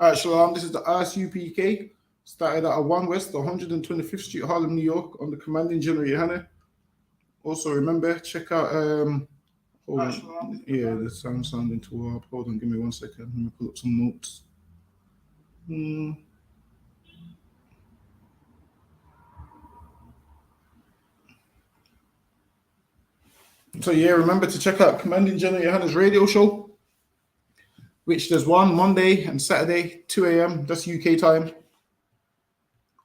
All right, Shalom. This is the ISUPK. Started at 1 West, 125th Street, Harlem, New York, on the commanding General Yohana. Also, remember, check out. Hold on. Yeah, the sound sounding too up. Hold on, give me 1 second. Let me pull up some notes. Hmm. So, yeah, remember to check out Commanding General Yohana's radio show, which there's one Monday and Saturday, 2 a.m. That's UK time.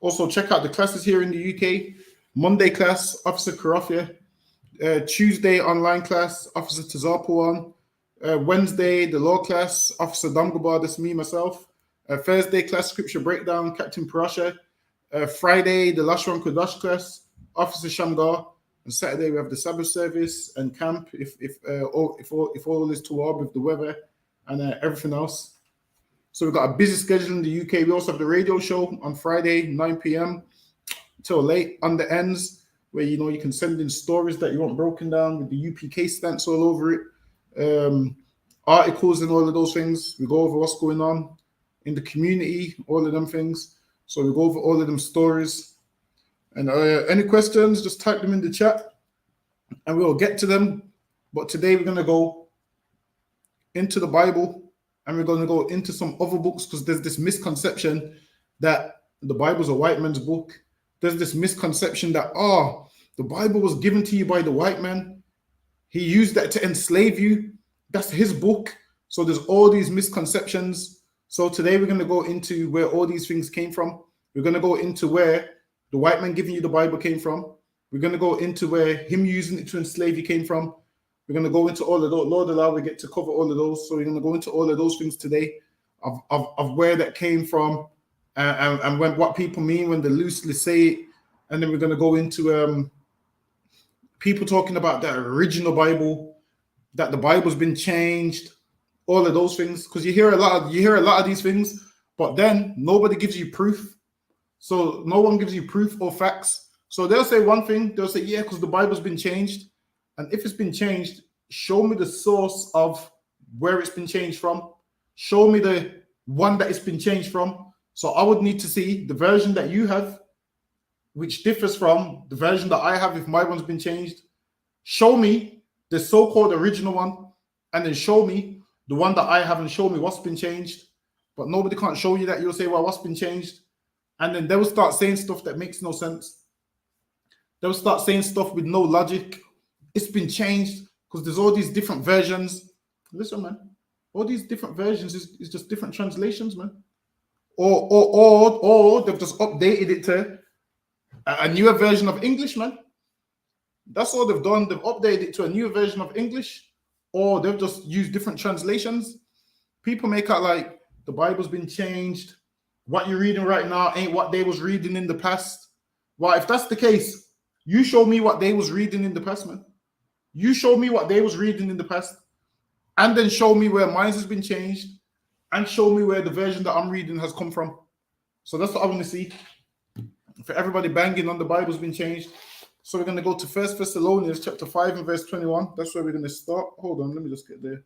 Also, check out the classes here in the UK. Monday class, Officer Karafia. Tuesday, online class, Officer Tazapuan. Wednesday, the law class, Officer Damgabar, that's me, myself. Thursday, class scripture breakdown, Captain Parasha. Friday, the Lashwan Kodash class, Officer Shamgar. And Saturday, we have the Sabbath service and camp if all is too hard with the weather and everything else. So we've got a busy schedule in the UK. We also have the radio show on Friday, 9 p.m. till late on the ends, where you can send in stories that you want broken down with the UPK stamps all over it, articles and all of those things. We go over what's going on in the community, all of them things. So we go over all of them stories. And any questions, just type them in the chat and we'll get to them. But today we're going to go into the Bible and we're going to go into some other books because there's this misconception that the Bible's a white man's book. There's this misconception that, the Bible was given to you by the white man. He used that to enslave you. That's his book. So there's all these misconceptions. So today we're going to go into where all these things came from. We're going to go into where the white man giving you the Bible came from. We're going to go into where him using it to enslave you came from. We're going to go into all of those. Lord allow we get to cover all of those. So we're going to go into all of those things today of where that came from and what people mean when they loosely say it. And then we're going to go into people talking about the original Bible, that the Bible's been changed, all of those things. Because you hear a lot of these things, but then nobody gives you proof. So no one gives you proof or facts. So they'll say one thing, they'll say, yeah, because the Bible's been changed. And if it's been changed, show me the source of where it's been changed from. Show me the one that it's been changed from. So I would need to see the version that you have, which differs from the version that I have if my one's been changed. Show me the so-called original one, and then show me the one that I have and show me what's been changed. But nobody can't show you that. You'll say, well, what's been changed? And then they will start saying stuff that makes no sense. They'll start saying stuff with no logic. It's been changed because there's all these different versions. Listen, man, all these different versions is just different translations, man. Or they've just updated it to a newer version of English, man. That's all they've done. They've updated it to a newer version of English, or they've just used different translations. People make out like the Bible's been changed. What you're reading right now ain't what they was reading in the past. Well, if that's the case, you show me what they was reading in the past, man. You show me what they was reading in the past, and then show me where mine has been changed, and show me where the version that I'm reading has come from. So that's what I want to see. For everybody banging on the Bible's been changed. So we're going to go to 1 Thessalonians chapter 5 and verse 21. That's where we're going to start. Hold on, let me just get there.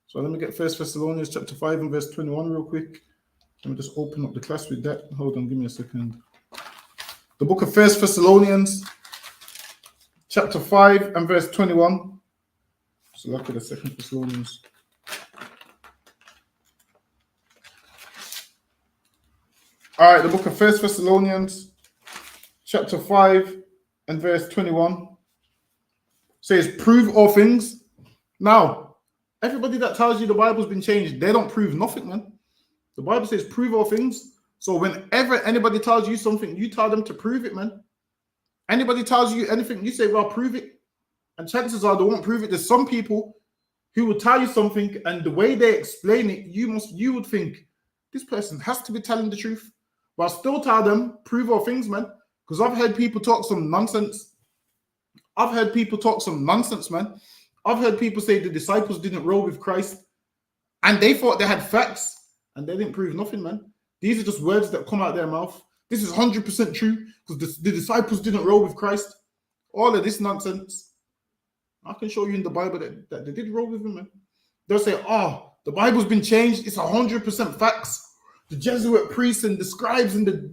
So let me get 1 Thessalonians chapter 5 and verse 21 real quick. Let me just open up the class with that. Hold on, give me a second. The book of 1 Thessalonians chapter 5 and verse 21. So look at the 2 Thessalonians. All right, the book of 1 Thessalonians chapter 5 and verse 21 says, prove all things. Now, everybody that tells you the Bible's been changed, they don't prove nothing, man. The Bible says prove all things. So whenever anybody tells you something, you tell them to prove it, man. Anybody tells you anything, you say, well, prove it. And chances are they won't prove it. There's some people who will tell you something, and the way they explain it, you would think this person has to be telling the truth. But I'll still tell them, prove all things, man. Because I've heard people talk some nonsense. Man. I've heard people say the disciples didn't roll with Christ, and they thought they had facts, and they didn't prove nothing, man. These are just words that come out of their mouth. This is 100% true because the disciples didn't roll with Christ. All of this nonsense. I can show you in the Bible that they did roll with him, man. They'll say, oh, the Bible's been changed. It's 100% facts. The Jesuit priests and the scribes and the...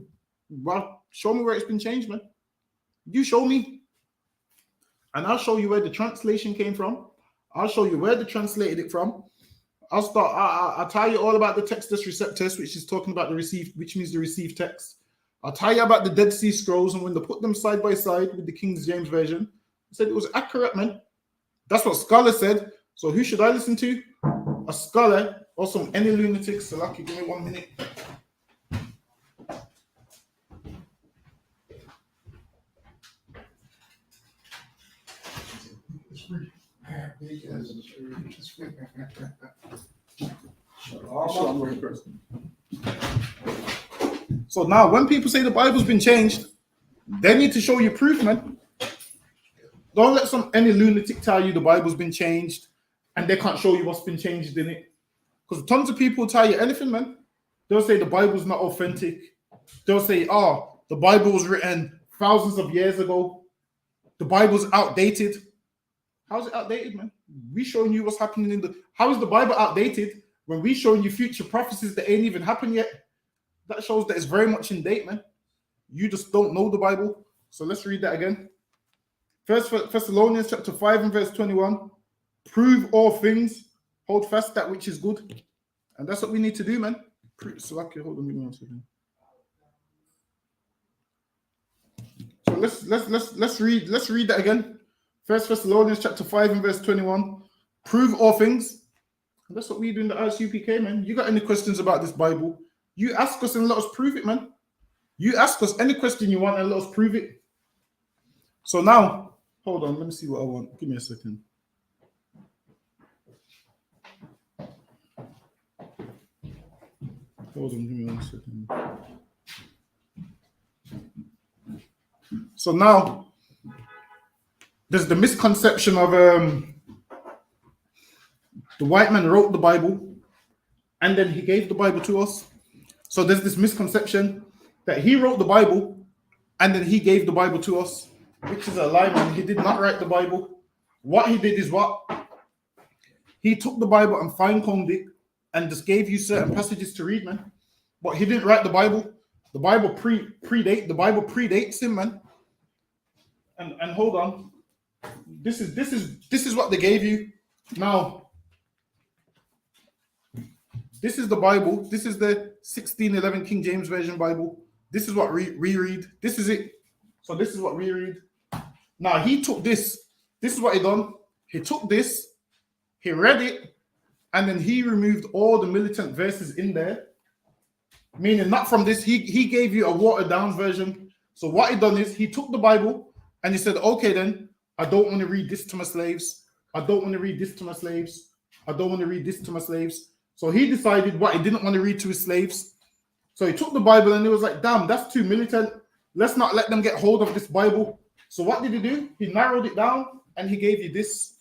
Well, show me where it's been changed, man. You show me. And I'll show you where the translation came from. I'll show you where they translated it from. I'll tell you all about the Textus Receptus, which is talking about the received, which means the received text. I'll tell you about the Dead Sea Scrolls, and when they put them side by side with the King James Version, I said it was accurate, man. That's what scholars said. So who should I listen to? A scholar or any lunatics? So lucky, give me 1 minute. So now when people say the Bible's been changed, they need to show you proof, man. Don't let any lunatic tell you the Bible's been changed and they can't show you what's been changed in it. Because tons of people tell you anything, man. They'll say the Bible's not authentic. They'll say, oh, the Bible was written thousands of years ago. The Bible's outdated. How's it outdated, man? We showing you what's happening in the... How is the Bible outdated when we showing you future prophecies that ain't even happened yet? That shows that it's very much in date, man. You just don't know the Bible. So let's read that again. First Thessalonians chapter 5 and verse 21. Prove all things. Hold fast that which is good. And that's what we need to do, man. So hold on, give me 1 second. So let's read that again. First Thessalonians chapter 5 and verse 21. Prove all things. And that's what we do in the ISUPK, man. You got any questions about this Bible? You ask us and let us prove it, man. You ask us any question you want and let us prove it. So now, hold on, let me see what I want. Give me a second. Hold on, give me 1 second. So now, there's the misconception of the white man wrote the Bible and then he gave the Bible to us. So there's this misconception that he wrote the Bible and then he gave the Bible to us, which is a lie, man. He did not write the Bible. What he did is what? He took the Bible and fine-combed it and just gave you certain passages to read, man. But he didn't write the Bible. The Bible predates him, man. And hold on. This is what they gave you. Now, this is the Bible. This is the 1611 King James Version Bible. This is what we read. This is it. So this is what we read. Now, he took this. This is what he done. He took this, he read it, and then he removed all the militant verses in there. Meaning not from this. He gave you a watered down version. So what he done is he took the Bible and he said, okay, then I don't want to read this to my slaves. I don't want to read this to my slaves. I don't want to read this to my slaves. So he decided what he didn't want to read to his slaves. So he took the Bible and he was like, damn, that's too militant. Let's not let them get hold of this Bible. So what did he do? He narrowed it down and he gave you this.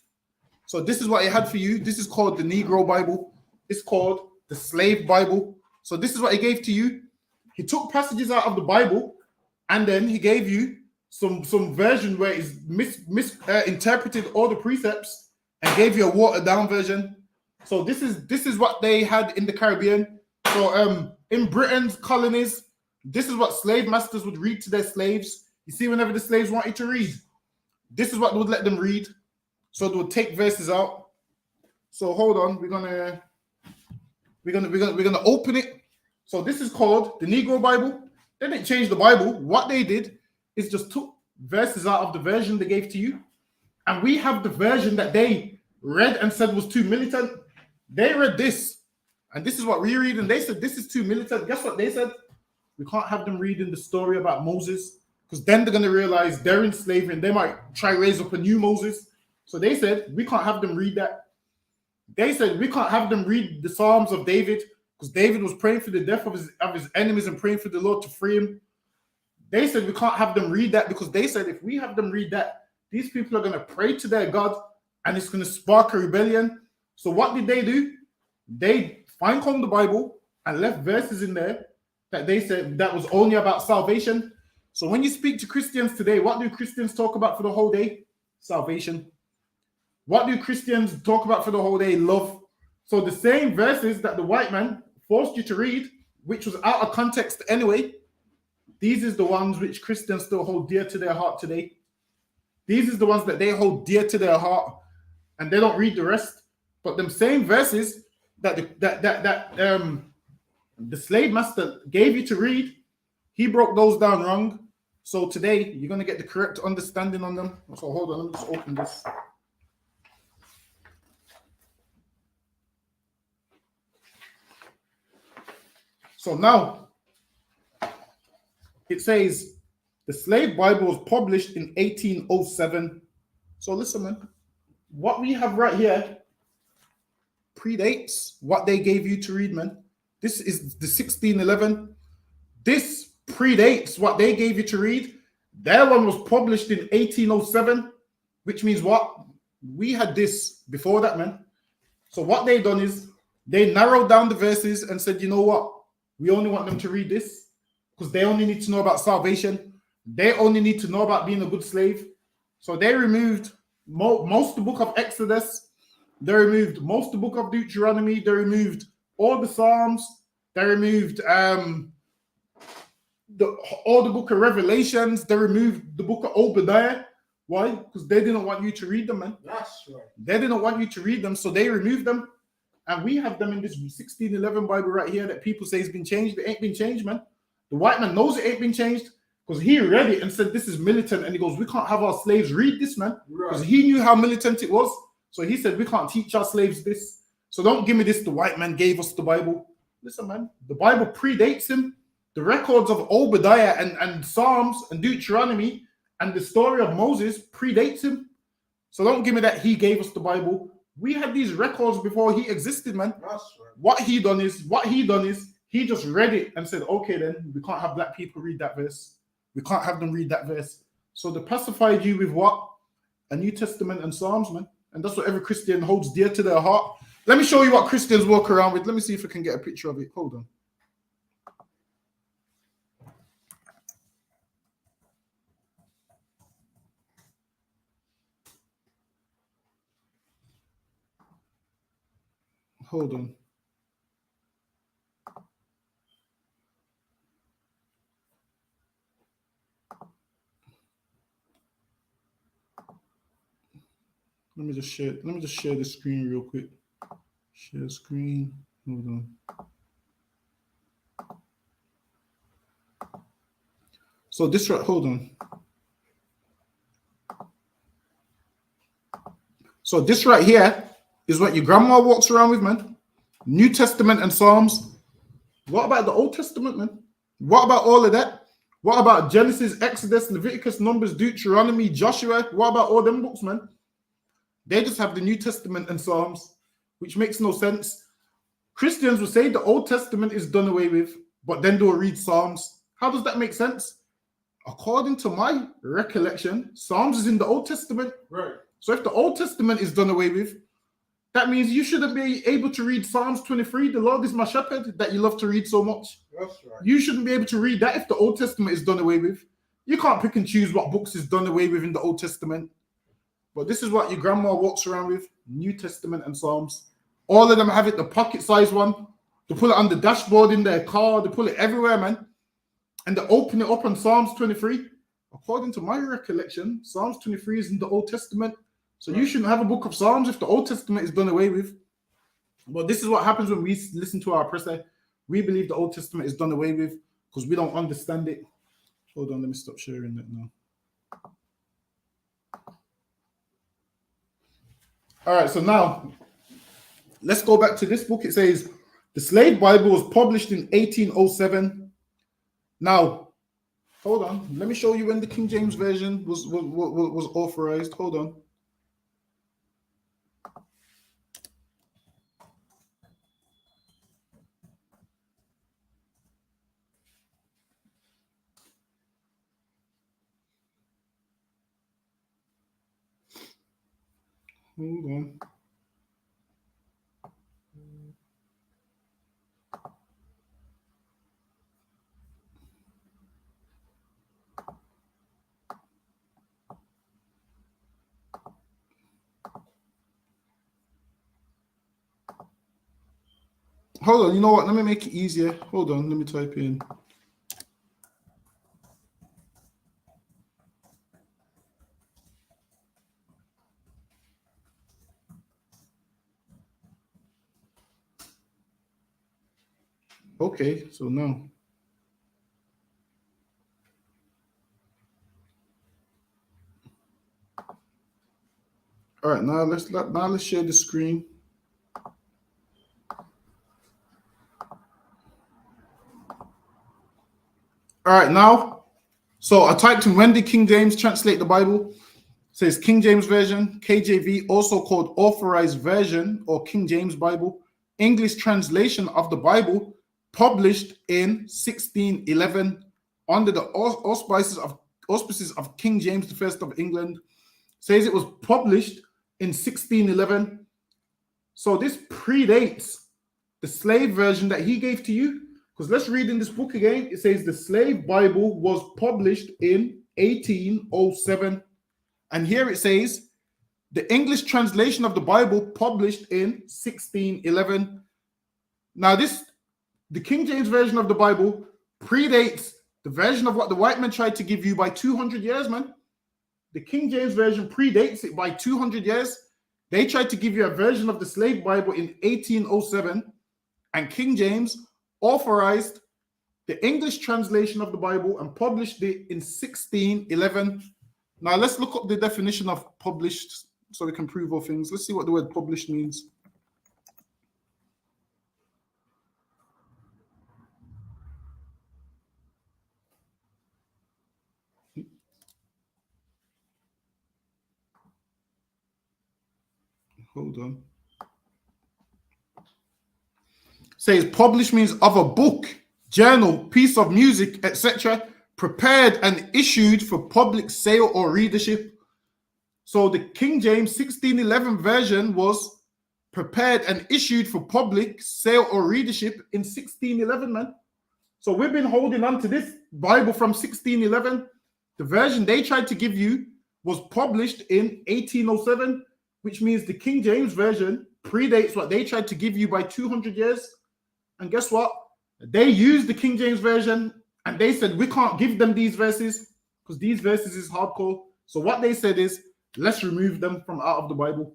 So this is what he had for you. This is called the Negro Bible. It's called the Slave Bible. So this is what he gave to you. He took passages out of the Bible and then he gave you some version where he's misinterpreted all the precepts and gave you a watered down version. So this is what they had in the Caribbean. So in Britain's colonies, this is what slave masters would read to their slaves. You see, whenever the slaves wanted to read, this is what they would let them read. So they would take verses out. So hold on, we're gonna open it. So this is called the Negro Bible. They didn't change the Bible. What they did is just took verses out of the version they gave to you, and we have the version that they read and said was too militant. They read this, and this is what we read, and they said this is too militant. Guess what they said? We can't have them reading the story about Moses, because then they're going to realize they're in slavery and they might try to raise up a new Moses. So they said we can't have them read that. They said we can't have them read the Psalms of David, because David was praying for the death of his enemies and praying for the Lord to free him. They said we can't have them read that, because they said if we have them read that, these people are going to pray to their God and it's going to spark a rebellion. So what did they do? They fine-combed the Bible and left verses in there that they said that was only about salvation. So when you speak to Christians today, what do Christians talk about for the whole day? Salvation. What do Christians talk about for the whole day? Love. So the same verses that the white man forced you to read, which was out of context anyway, these is the ones which Christians still hold dear to their heart today. These is the ones that they hold dear to their heart, and they don't read the rest. But them same verses that the slave master gave you to read, he broke those down wrong. So today you're gonna get the correct understanding on them. So hold on, let me just open this. So now it says the slave Bible was published in 1807. So listen, man, what we have right here predates what they gave you to read, man. This is the 1611. This predates what they gave you to read. Their one was published in 1807, which means what? We had this before that, man. So what they done is they narrowed down the verses and said, you know what? We only want them to read this because they only need to know about salvation. They only need to know about being a good slave. So they removed most the book of Exodus. They removed most the book of Deuteronomy. They removed all the Psalms. They removed all the book of Revelations. They removed the book of Obadiah. Why? Because they didn't want you to read them, man. That's right. They didn't want you to read them, so they removed them. And we have them in this 1611 Bible right here that people say has been changed. It ain't been changed, man. The white man knows it ain't been changed because he read it and said this is militant. And he goes, we can't have our slaves read this, man. Because Right. he knew how militant it was. So he said, we can't teach our slaves this. So don't give me this, the white man gave us the Bible. Listen, man, the Bible predates him. The records of Obadiah and Psalms and Deuteronomy and the story of Moses predates him. So don't give me that he gave us the Bible. We had these records before he existed, man. That's right. What he done is he just read it and said, okay, then we can't have black people read that verse. We can't have them read that verse. So they pacified you with what? A New Testament and Psalms, man. And that's what every Christian holds dear to their heart. Let me show you what Christians walk around with. Let me see if I can get a picture of it. Hold on. Hold on. Let me just share the screen real quick. Share screen. Hold on. So this right, hold on. So this right here is what your grandma walks around with, man. New Testament and Psalms. What about the Old Testament, man? What about all of that? What about Genesis, Exodus, Leviticus, Numbers, Deuteronomy, Joshua? What about all them books, man? They just have the New Testament and Psalms, which makes no sense. Christians will say the Old Testament is done away with, but then they'll read Psalms. How does that make sense? According to my recollection, Psalms is in the Old Testament. Right. So if the Old Testament is done away with, that means you shouldn't be able to read Psalms 23, the Lord is my shepherd, that you love to read so much. That's right. You shouldn't be able to read that if the Old Testament is done away with. You can't pick and choose what books is done away with in the Old Testament. But this is what your grandma walks around with, New Testament and Psalms. All of them have it, the pocket-sized one. They pull it on the dashboard in their car. They pull it everywhere, man. And they open it up on Psalms 23. According to my recollection, Psalms 23 is in the Old Testament. So you shouldn't have a book of Psalms if the Old Testament is done away with. But this is what happens when we listen to our oppressor. We believe the Old Testament is done away with because we don't understand it. Hold on, let me stop sharing that now. All right, so now let's go back to this book. It says the Slave Bible was published in 1807. Now, hold on. Let me show you when the King James Version was authorized. Hold on. Hold on. hold on. You know what? Let me make it easier. Hold on. Let me type in. Okay, so now. All right, now let's share the screen. All right, now. So I typed in when did King James translate the Bible? It says King James Version, KJV, also called Authorized Version or King James Bible, English translation of the Bible, published in 1611 under the auspices of King James I of England. Says it was published in 1611. So this predates the slave version that he gave to you. Because let's read in this book again. It says the slave Bible was published in 1807. And here it says the English translation of the Bible published in 1611. Now the King James version of the Bible predates the version of what the white man tried to give you by 200 years, man. The King James version predates it by 200 years. They tried to give you a version of the slave Bible in 1807, and King James authorized the English translation of the Bible and published it in 1611. Now let's look up the definition of published so we can prove all things. Let's see what the word published means. Hold on. Says published means of a book, journal, piece of music, etc., prepared and issued for public sale or readership. So the King James 1611 version was prepared and issued for public sale or readership in 1611, man. So we've been holding on to this Bible from 1611. The version they tried to give you was published in 1807, which means the King James version predates what they tried to give you by 200 years. And guess what? They used the King James version and they said, we can't give them these verses because these verses is hardcore. So what they said is, let's remove them from out of the Bible.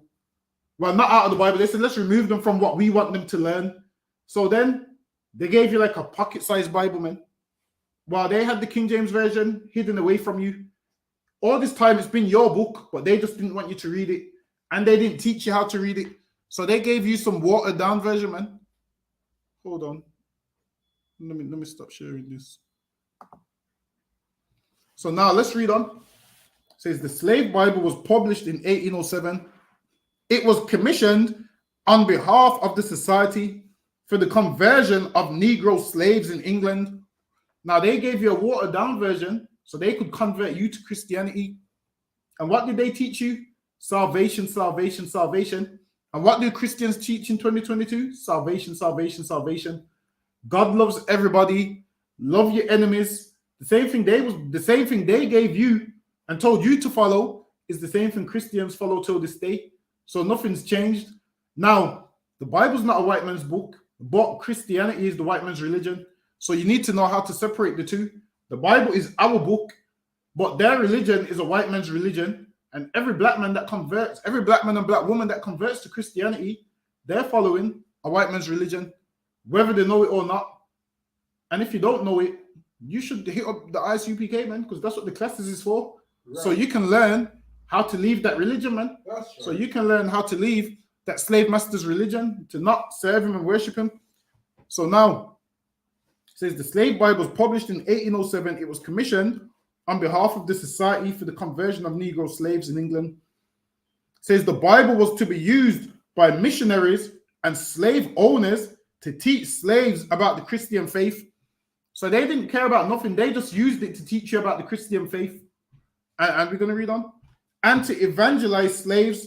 Well, not out of the Bible. They said, let's remove them from what we want them to learn. So then they gave you like a pocket-sized Bible, man. While they had the King James version hidden away from you. All this time it's been your book, but they just didn't want you to read it. And they didn't teach you how to read it. So they gave you some watered-down version, man. Hold on. Let me stop sharing this. So now let's read on. It says the slave Bible was published in 1807. It was commissioned on behalf of the Society for the Conversion of Negro Slaves in England. Now they gave you a watered down version so they could convert you to Christianity. And what did they teach you? Salvation, salvation, salvation. And what do Christians teach in 2022? Salvation, salvation, salvation. God loves everybody. Love your enemies. The same thing they gave you and told you to follow is the same thing Christians follow till this day. So nothing's changed. Now, the Bible's not a white man's book, but Christianity is the white man's religion. So you need to know how to separate the two. The Bible is our book, but their religion is a white man's religion. And every black man and black woman that converts to Christianity, they're following a white man's religion, whether they know it or not. And if you don't know it, you should hit up the ISUPK, man, because that's what the classes is for. Right. So you can learn how to leave that religion, man. Right. So you can learn how to leave that slave master's religion, to not serve him and worship him. So now, it says the slave Bible was published in 1807. It was commissioned on behalf of the Society for the Conversion of Negro Slaves in England. It says the Bible was to be used by missionaries and slave owners to teach slaves about the Christian faith. So they didn't care about nothing. They just used it to teach you about the Christian faith. And we're going to read on. And to evangelize slaves.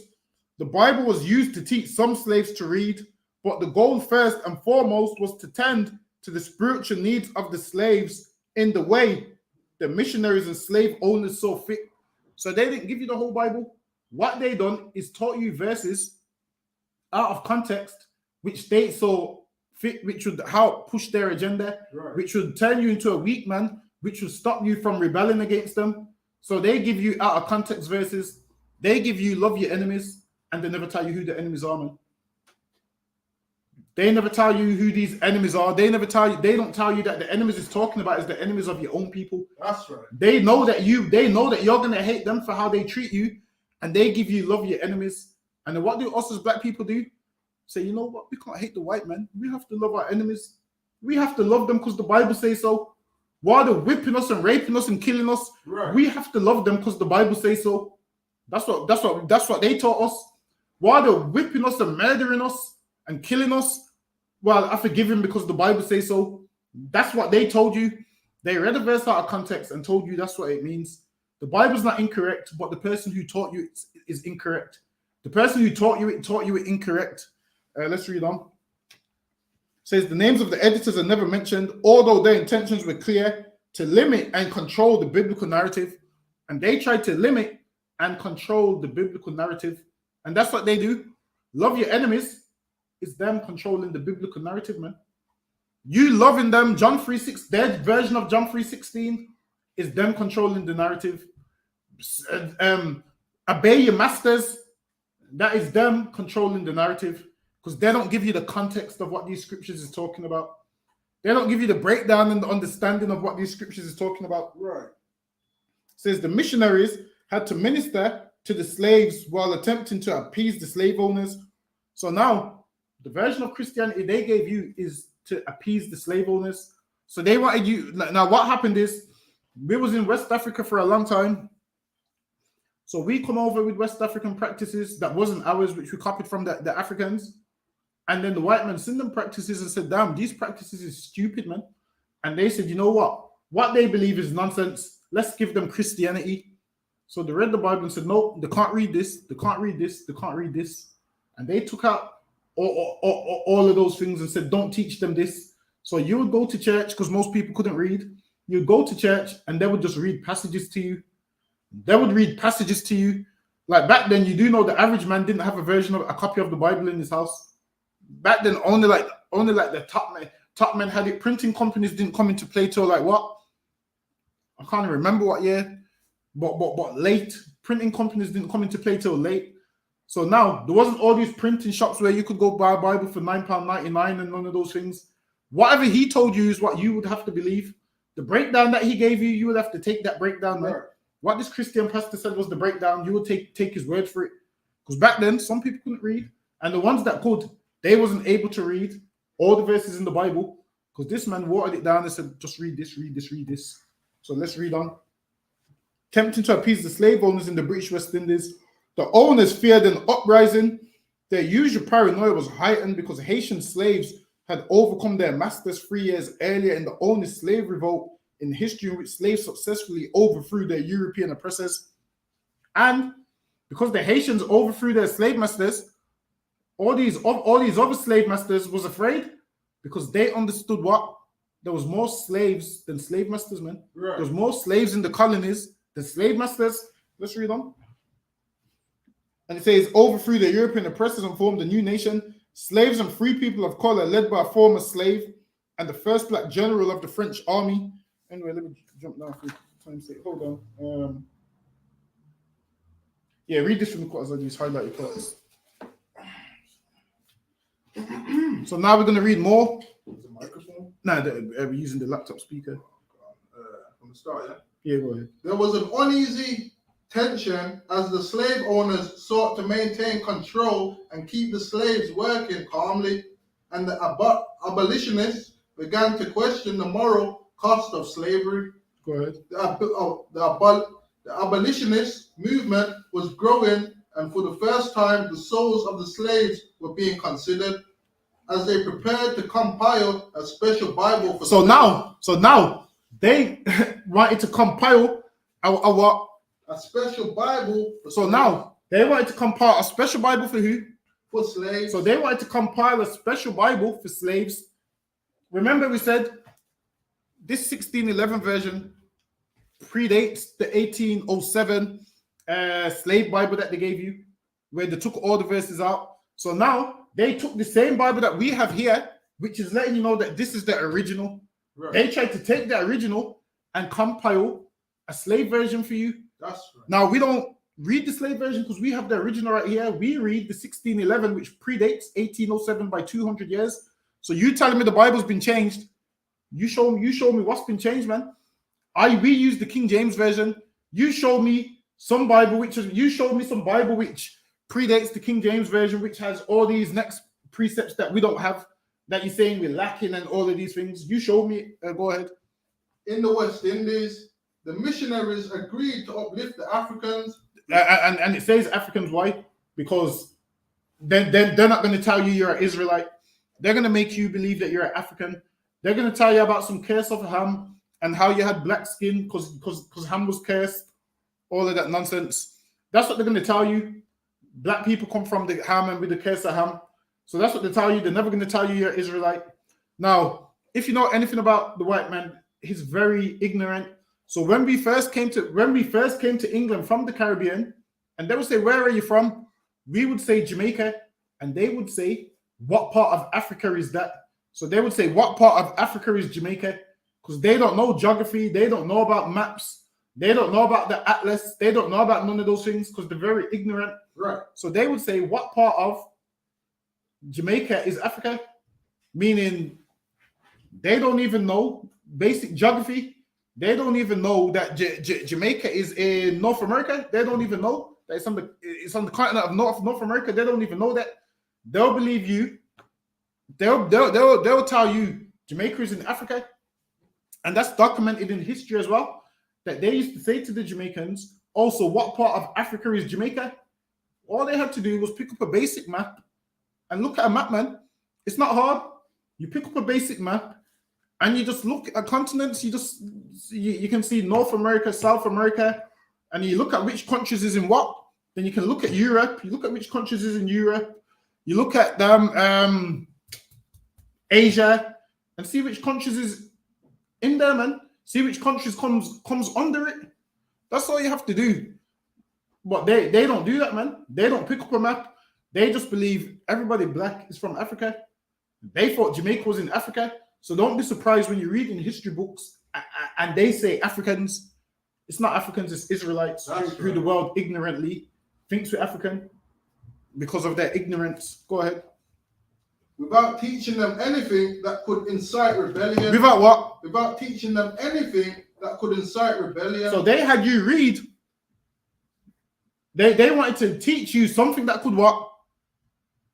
The Bible was used to teach some slaves to read, but the goal first and foremost was to tend to the spiritual needs of the slaves in the way the missionaries and slave owners saw fit. So they didn't give you the whole Bible. What they done is taught you verses out of context, which they saw which would help push their agenda, which would turn you into a weak man, which would stop you from rebelling against them. So they give you out of context verses. They give you love your enemies, and they never tell you who the enemies are, man. They never tell you who these enemies are. They never tell you. They don't tell you that the enemies is talking about is the enemies of your own people. That's right. They know that you're gonna hate them for how they treat you, and they give you love your enemies. And then what do us as black people do? Say, you know what? We can't hate the white man. We have to love our enemies. We have to love them because the Bible says so. While they're whipping us and raping us and killing us, we have to love them because the Bible says so. That's what they taught us. While they're whipping us and murdering us and killing us, well, I forgive him because the Bible says so. That's what they told you. They read a verse out of context and told you that's what it means. The Bible's not incorrect, but the person who taught you is incorrect. The person who taught you it incorrect. Let's read on. It says the names of the editors are never mentioned, although their intentions were clear to limit and control the biblical narrative. And they tried to limit and control the biblical narrative. And that's what they do. Love your enemies is them controlling the biblical narrative, man. You loving them, John 3:16, their version of John 3:16 is them controlling the narrative. Obey your masters, that is them controlling the narrative, because they don't give you the context of what these scriptures is talking about. They don't give you the breakdown and the understanding of what these scriptures is talking about. Right. It says the missionaries had to minister to the slaves while attempting to appease the slave owners. So now, the version of Christianity they gave you is to appease the slave owners. So they wanted you. Now, what happened is, we was in West Africa for a long time. So we come over with West African practices that wasn't ours, which we copied from the Africans. And then the white man seen them practices and said, damn, these practices is stupid, man. And they said, you know what? What they believe is nonsense. Let's give them Christianity. So they read the Bible and said, no, they can't read this. They can't read this. They can't read this. And they took out all of those things and said, don't teach them this. So you would go to church because most people couldn't read. You'd go to church and they would just read passages to you. They would read passages to you. Like back then, you do know the average man didn't have a copy of the Bible in his house. Back then, only like the top men had it. Printing companies didn't come into play till like what? I can't even remember what year, but late. Printing companies didn't come into play till late. So now there wasn't all these printing shops where you could go buy a Bible for £9.99 and none of those things. Whatever he told you is what you would have to believe. The breakdown that he gave you, you would have to take that breakdown, man. What this Christian pastor said was the breakdown. You would take his word for it. Because back then, some people couldn't read. And the ones that could, they wasn't able to read all the verses in the Bible. Because this man watered it down and said, just read this, read this, read this. So let's read on. Tempting to appease the slave owners in the British West Indies, the owners feared an uprising. Their usual paranoia was heightened because Haitian slaves had overcome their masters 3 years earlier in the only slave revolt in history in which slaves successfully overthrew their European oppressors. And because the Haitians overthrew their slave masters, all these other slave masters was afraid because they understood what? There was more slaves than slave masters, man. Right. There was more slaves in the colonies than slave masters. Let's read on. And it says, overthrew the European oppressors and formed a new nation. Slaves and free people of color led by a former slave and the first black general of the French army. Anyway, let me jump down for time's sake. Hold on. Yeah, read this from the quotes. I just highlight your quotes. So now we're going to read more. The microphone? No, we're using the laptop speaker. From the start, yeah? Yeah, go ahead. There was an uneasy tension as the slave owners sought to maintain control and keep the slaves working calmly, and the abolitionists began to question the moral cost of slavery. Go ahead. The abolitionist movement was growing, and for the first time, the souls of the slaves were being considered as they prepared to compile a special Bible for slaves. So now they wanted to compile a special Bible for slaves. Now they wanted to compile a special Bible for who? For slaves. So they wanted to compile a special Bible for slaves. Remember we said this 1611 version predates the 1807 slave Bible that they gave you, where they took all the verses out. So now they took the same Bible that we have here, which is letting you know that this is the original. Right. They tried to take the original and compile a slave version for you. That's right. Now, we don't read the slave version because we have the original right here. We read the 1611, which predates 1807 by 200 years. So you telling me the Bible's been changed? You show me what's been changed, man. We use the King James version. You show me some Bible which predates the King James version, which has all these next precepts that we don't have, that you're saying we're lacking and all of these things. You show me. Go ahead. In the West Indies, the missionaries agreed to uplift the Africans. And it says Africans. Why? Because then they're not going to tell you you're an Israelite. They're going to make you believe that you're an African. They're going to tell you about some curse of Ham and how you had black skin because Ham was cursed. All of that nonsense. That's what they're going to tell you. Black people come from the Ham and with the curse of Ham. So that's what they tell you. They're never going to tell you you're Israelite. Now, if you know anything about the white man, he's very ignorant. So when we first came to England from the Caribbean, and they would say, "Where are you from?" We would say Jamaica, and they would say, "What part of Africa is that?" So they would say, "What part of Africa is Jamaica?" Because they don't know geography, they don't know about maps, they don't know about the atlas, they don't know about none of those things because they're very ignorant. Right. So they would say, "What part of Jamaica is Africa?" Meaning they don't even know basic geography. They don't even know that Jamaica is in North America. They don't even know that it's on the continent of North America. They don't even know that. They'll believe you. They'll tell you Jamaica is in Africa, and that's documented in history as well. That they used to say to the Jamaicans, also, what part of Africa is Jamaica? All they had to do was pick up a basic map and look at a map, man. It's not hard. You pick up a basic map and you just look at continents. You can see North America, South America, and you look at which countries is in what. Then you can look at Europe. You look at which countries is in Europe. You look at Asia and see which countries is in there, man. See which countries comes under it. That's all you have to do. But they don't do that, man. They don't pick up a map. They just believe everybody black is from Africa. They thought Jamaica was in Africa. So don't be surprised when you read in history books and they say Africans. It's not Africans, it's Israelites who the world ignorantly thinks we're African because of their ignorance. Go ahead. Without teaching them anything that could incite rebellion. Without what? Without teaching them anything that could incite rebellion. So they had you read. They wanted to teach you something that could what?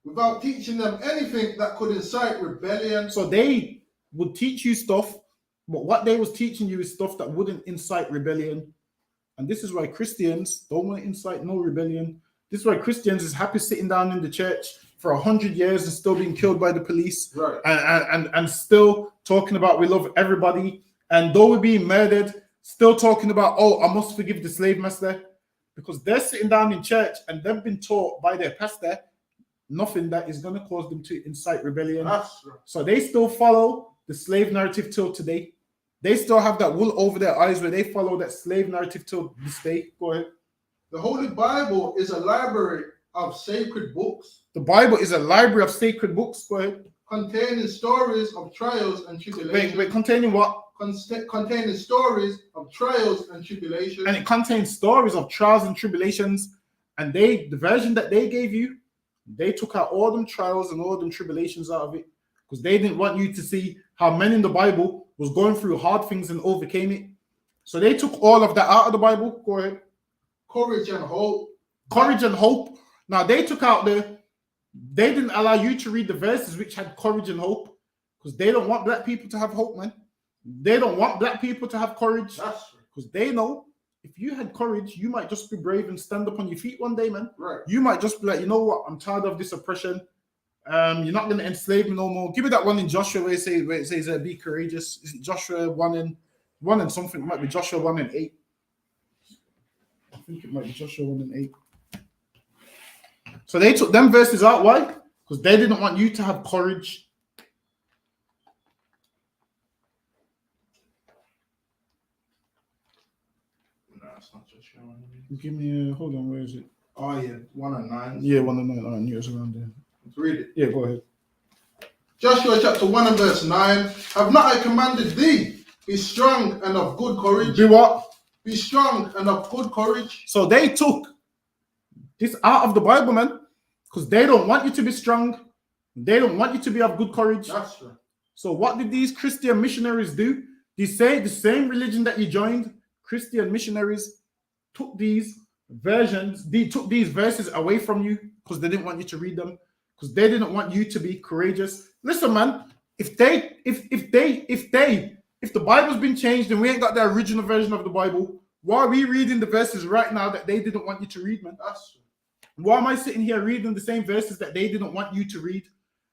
Without teaching them anything that could incite rebellion. So they would teach you stuff, but what they was teaching you is stuff that wouldn't incite rebellion. And this is why Christians don't want to incite no rebellion. This is why Christians is happy sitting down in the church for 100 years and still being killed by the police, right? And still talking about we love everybody. And though we're being murdered, still talking about, oh, I must forgive the slave master. Because they're sitting down in church and they've been taught by their pastor nothing that is going to cause them to incite rebellion. That's right. So they still follow the slave narrative till today. They still have that wool over their eyes where they follow that slave narrative till this day. Go ahead. The Holy Bible is a library of sacred books. The Bible is a library of sacred books. Go ahead. Containing stories of trials and tribulations. Wait, containing what? Containing stories of trials and tribulations. And it contains stories of trials and tribulations. And the version that they gave you, they took out all them trials and all them tribulations out of it. Because they didn't want you to see how men in the Bible was going through hard things and overcame it. So they took all of that out of the Bible. Go ahead. Courage and hope. Courage and hope. Now they took out they didn't allow you to read the verses which had courage and hope. Because they don't want black people to have hope, man. They don't want black people to have courage. Because they know if you had courage, you might just be brave and stand up on your feet one day, man. Right. You might just be like, you know what? I'm tired of this oppression. You're not going to enslave me no more. Give me that one in Joshua where it says be courageous. Is it Joshua 1 and something? It might be Joshua 1 and 8. I think it might be Joshua 1 and 8. So they took them verses out. Why? Because they didn't want you to have courage. No, it's not Joshua 1 and 8. Give me hold on, where is it? Oh yeah, 1 and 9. Yeah, 1 and 9. I knew it was around there. Let's read it. Yeah, go ahead. Joshua chapter 1 and verse 9. Have not I commanded thee? Be strong and of good courage. Be what? Be strong and of good courage. So they took this out of the Bible, man, because they don't want you to be strong. They don't want you to be of good courage. That's right. So what did these Christian missionaries do? They say the same religion that you joined, Christian missionaries took these versions, they took these verses away from you because they didn't want you to read them, because they didn't want you to be courageous. Listen, man, if the Bible's been changed and we ain't got the original version of the Bible, why are we reading the verses right now that they didn't want you to read, man? That's true. Why am I sitting here reading the same verses that they didn't want you to read?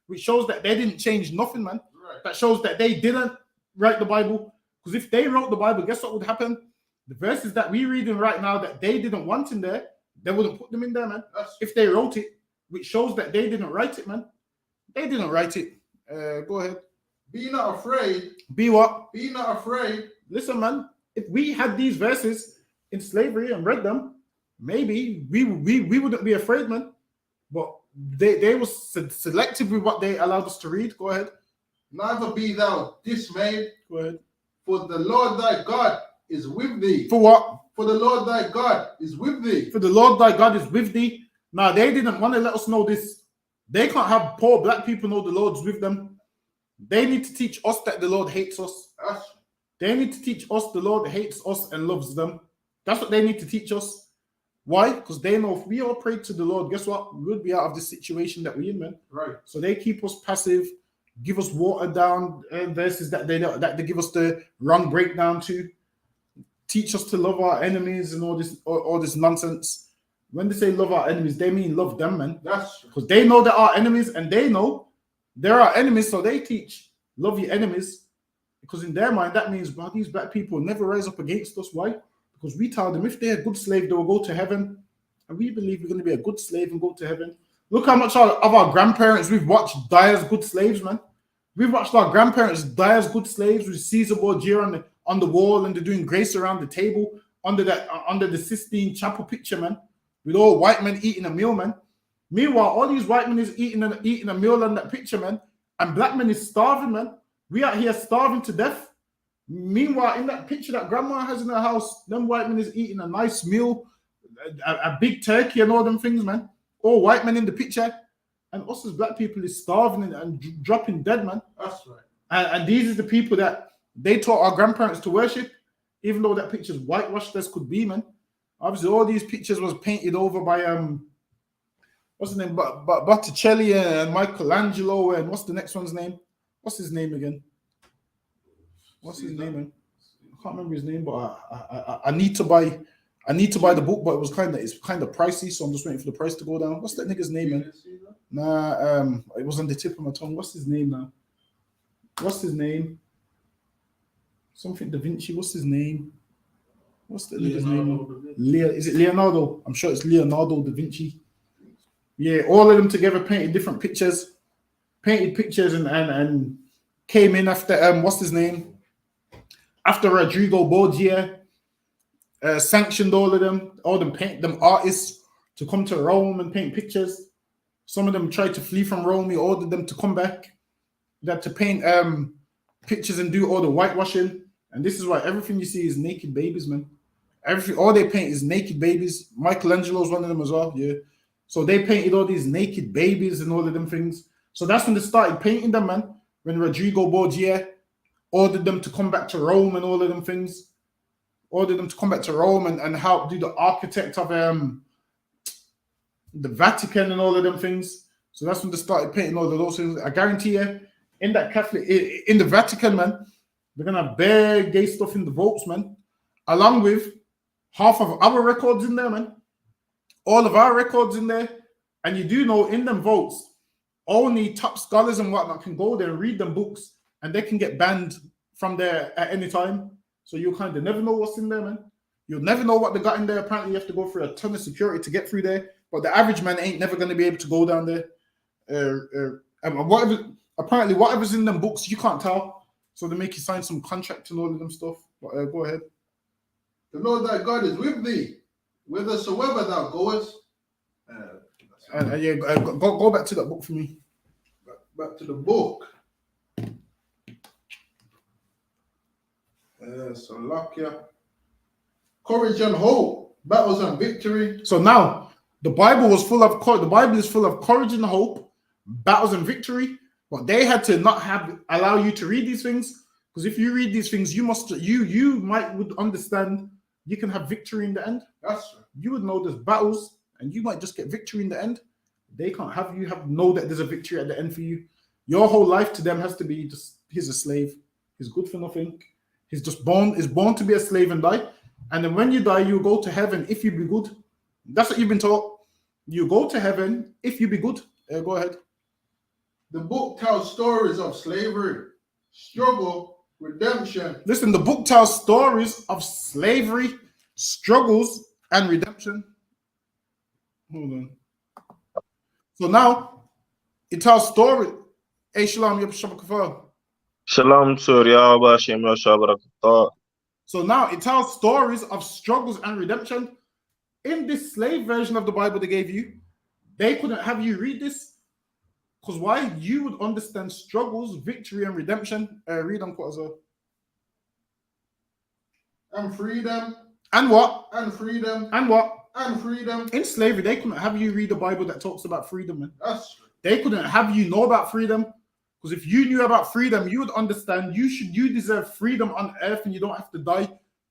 Which shows that they didn't change nothing, man. Right. That shows that they didn't write the Bible. Because if they wrote the Bible, guess what would happen? The verses that we're reading right now that they didn't want in there, they wouldn't put them in there, man. If they wrote it, which shows that they didn't write it, man. They didn't write it. Go ahead. Be not afraid. Be what? Be not afraid. Listen, man. If we had these verses in slavery and read them, maybe we wouldn't be afraid, man. But they were selective with what they allowed us to read. Go ahead. Neither be thou dismayed. Go ahead. For the Lord thy God is with thee. For what? For the Lord thy God is with thee. For the Lord thy God is with thee. Now, they didn't want to let us know this. They can't have poor black people know the Lord's with them. They need to teach us that the Lord hates us. They need to teach us the Lord hates us and loves them. That's what they need to teach us. Why? Because they know if we all prayed to the Lord, guess what? We would be out of the situation that we're in, man. Right. So they keep us passive, give us watered down verses that they give us the wrong breakdown to, teach us to love our enemies and all this nonsense. When they say love our enemies, they mean love them, man. That's true. Because they know they're our enemies and they know they're our enemies, so they teach love your enemies. Because in their mind, that means, well, these black people never rise up against us. Why? Because we tell them if they're a good slave, they will go to heaven. And we believe we're going to be a good slave and go to heaven. Look how much of our grandparents we've watched die as good slaves, man. We've watched our grandparents die as good slaves with Caesar Borgia on the wall, and they're doing grace around the table under the Sistine Chapel picture, man. With all white men eating a meal, man. Meanwhile, all these white men is eating a meal on that picture, man. And black men is starving, man. We out here starving to death. Meanwhile, in that picture that grandma has in her house, them white men is eating a nice meal, a big turkey and all them things, man. All white men in the picture. And us as black people is starving and dropping dead, man. That's right. And these are the people that they taught our grandparents to worship, even though that picture's whitewashed as could be, man. Obviously, all these pictures was painted over by what's his name? Botticelli and Michelangelo, and what's the next one's name? What's his name again? What's his name, man? I can't remember his name, but I need to buy the book, but it's kind of pricey, so I'm just waiting for the price to go down. What's that nigga's name, man? Nah, it was on the tip of my tongue. What's his name now? What's his name? Something Da Vinci. What's his name? What's the nigga's name? Is it Leonardo? I'm sure it's Leonardo da Vinci. Yeah, all of them together painted different pictures, and came in after what's his name? After Rodrigo Borgia sanctioned all them artists to come to Rome and paint pictures. Some of them tried to flee from Rome. He ordered them to come back. They had to paint pictures and do all the whitewashing. And this is why everything you see is naked babies, man. All they paint is naked babies. Michelangelo's one of them as well, yeah. So they painted all these naked babies and all of them things. So that's when they started painting them, man. When Rodrigo Borgia ordered them to come back to Rome and all of them things. Ordered them to come back to Rome and help do the architect of the Vatican and all of them things. So that's when they started painting all of those things. I guarantee you, in the Vatican, man, they're gonna have bare gay stuff in the vaults, man. Along with half of our records in there, man. All of our records in there. And you do know in them vaults, only top scholars and whatnot can go there and read them books, and they can get banned from there at any time. So you kind of never know what's in there, man. You'll never know what they got in there. Apparently, you have to go through a ton of security to get through there. But the average man ain't never going to be able to go down there. Apparently, whatever's in them books, you can't tell. So they make you sign some contract and all of them stuff. But go ahead. The Lord thy God is with thee, whithersoever thou goest. Go back to that book for me. Back to the book. So luck, yeah. Courage and hope, battles and victory. So now the Bible is full of courage and hope, battles and victory. But they had to not allow you to read these things, because if you read these things, you would understand you can have victory in the end. That's right. You would know there's battles, and you might just get victory in the end. They can't have you know that there's a victory at the end for you. Your whole life to them has to be just he's a slave. He's good for nothing. He's just born to be a slave and die. And then when you die, you go to heaven if you be good. That's what you've been taught. You go to heaven if you be good. Go ahead. The book tells stories of slavery, struggle, redemption. Listen, the book tells stories of slavery, struggles, and redemption. Hold on. So now it tells stories. Hey, Shalom, Yab Shabbat. Shalom Surya Bashim Barakatah. So now it tells stories of struggles and redemption. In this slave version of the Bible they gave you, they couldn't have you read this. Because why? You would understand struggles, victory, and redemption. Read on Quazah. And freedom. And what? And freedom. And what? And freedom. In slavery, they couldn't have you read a Bible that talks about freedom, man. That's true. They couldn't have you know about freedom. Because if you knew about freedom, you would understand you deserve freedom on earth, and you don't have to die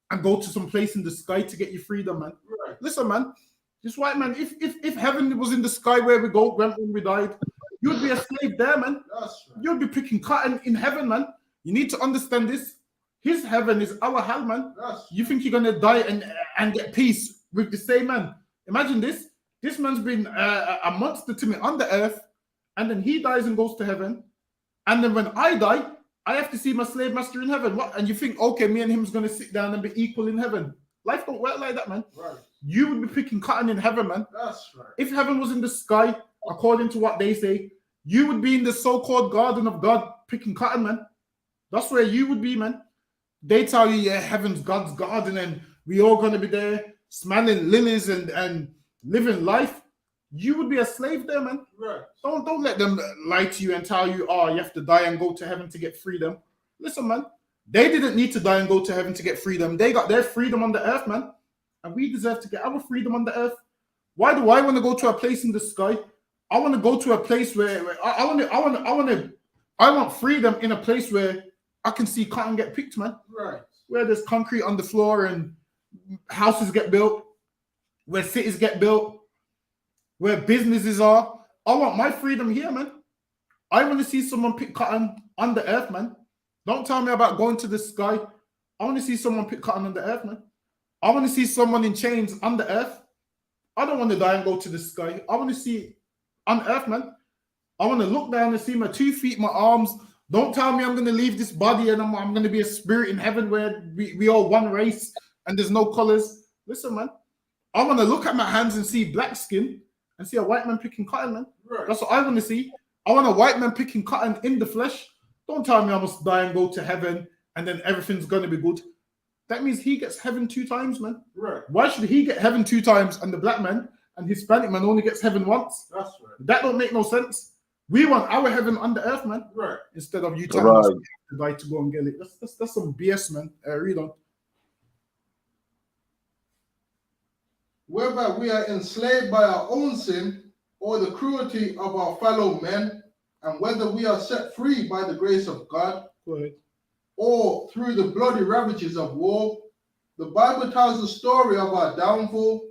and go to some place in the sky to get your freedom, man. Right. Listen, man, this white man, if heaven was in the sky where we go when we died, you'd be a slave there, man. That's right. You'd be picking cotton in heaven, man. You need to understand this. His heaven is our hell, man. That's You think you're gonna die and get peace with the same man? Imagine this. This man's been a monster to me on the earth, and then he dies and goes to heaven. And then when I die, I have to see my slave master in heaven. What? And you think, okay, me and him's gonna sit down and be equal in heaven? Life don't work like that, man. right. You would be picking cotton in heaven, man. That's right. If heaven was in the sky, according to what they say, you would be in the so-called garden of God picking cotton, man. That's where you would be, man. They tell you, yeah, heaven's God's garden, and we all gonna be there smelling lilies and living life. You would be a slave there, man. Right. Don't let them lie to you and tell you, oh, you have to die and go to heaven to get freedom. Listen, man, they didn't need to die and go to heaven to get freedom. They got their freedom on the earth, man. And we deserve to get our freedom on the earth. Why do I want to go to a place in the sky? I want to go to a place where I want freedom in a place where I can see cotton get picked, man. Right. Where there's concrete on the floor and houses get built, where cities get built, where businesses are. I want my freedom here, man. I want to see someone pick cotton on the earth, man. Don't tell me about going to the sky. I want to see someone pick cotton on the earth, man. I want to see someone in chains on the earth. I don't want to die and go to the sky. I want to see on earth, man. I want to look down and see my 2 feet, my arms. Don't tell me I'm going to leave this body and I'm going to be a spirit in heaven where we all one race and there's no colors. Listen, man. I want to look at my hands and see black skin and see a white man picking cotton, man. Right. That's what I want to see. I want a white man picking cotton in the flesh. Don't tell me I must die and go to heaven and then everything's going to be good. That means he gets heaven 2 times, man. Right. Why should he get heaven 2 times and the black man and Hispanic man only gets heaven once? That's right. That don't make no sense. We want our heaven on the earth, man. Right. Instead of you telling us we have to die to go and get it. That's some BS, man. Read on. Whether we are enslaved by our own sin or the cruelty of our fellow men, and whether we are set free by the grace of God, Go ahead. or through the bloody ravages of war, the Bible tells the story of our downfall,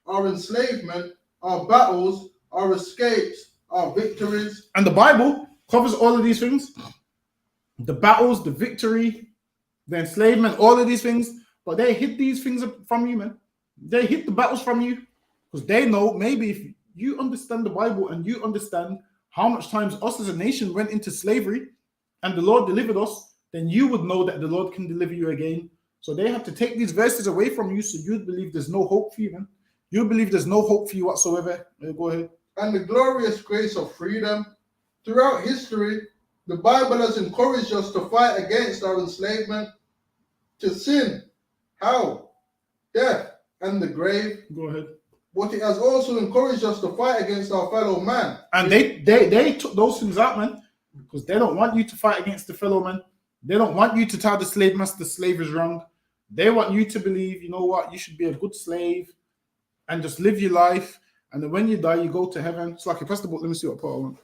our enslavement, our battles, our escapes, our victories. And the Bible covers all of these things. The battles, the victory, the enslavement, all of these things. But they hid these things from you, man. They hid the battles from you because they know maybe if you understand the Bible and you understand how much times us as a nation went into slavery and the Lord delivered us, then you would know that the Lord can deliver you again. So they have to take these verses away from you so you'd believe there's no hope for you, man. You believe there's no hope for you whatsoever. Go ahead. And the glorious grace of freedom. Throughout history, the Bible has encouraged us to fight against our enslavement to sin, hell, death, and the grave. Go ahead. But it has also encouraged us to fight against our fellow man. And they took those things out, man. because they don't want you to fight against the fellow man. They don't want you to tell the slave master slave is wrong. They want you to believe, you know what, you should be a good slave and just live your life. And then when you die, you go to heaven. It's like, press the book, let me see what part I want.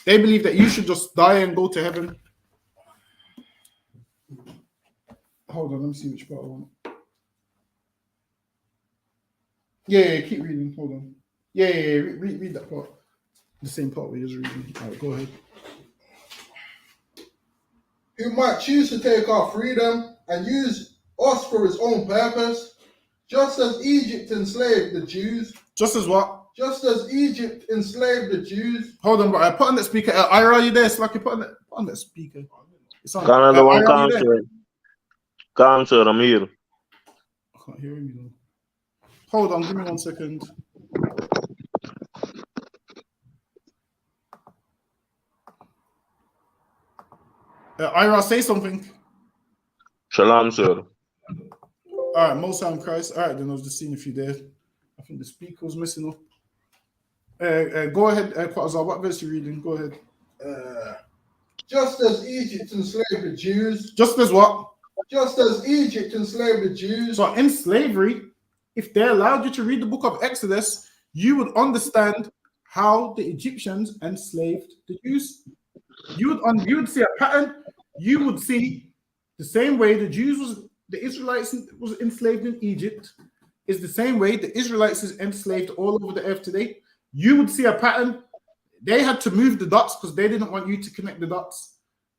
They believe that you should just die and go to heaven. Hold on, let me see which part I want. Yeah, keep reading. Hold on. Yeah, read that part. The same part we just reading. All right, go ahead. Who might choose to take our freedom and use us for his own purpose, just as Egypt enslaved the Jews. Just as what? Just as Egypt enslaved the Jews. Hold on, bro. I put on that speaker. Ira, you there? It's like you put on that speaker. It's on. Canada one Ira, you there? cancer, Amir. I can't hear him, you know. Hold on, give me 1 second. Ira, say something. Shalom, sir. All right, most High Christ. All right, then I was just seeing if you there. I think the speaker was messing up. Go ahead, Quatzal. What verse you reading? Go ahead. Just as Egypt enslaved the Jews. Just as what? Just as Egypt enslaved the Jews. So in slavery, if they allowed you to read the book of Exodus, you would understand how the Egyptians enslaved the Jews. You would see a pattern. You would see the same way the Israelites was enslaved in Egypt is the same way the Israelites is enslaved all over the earth today. You would see a pattern. They had to move the dots because they didn't want you to connect the dots.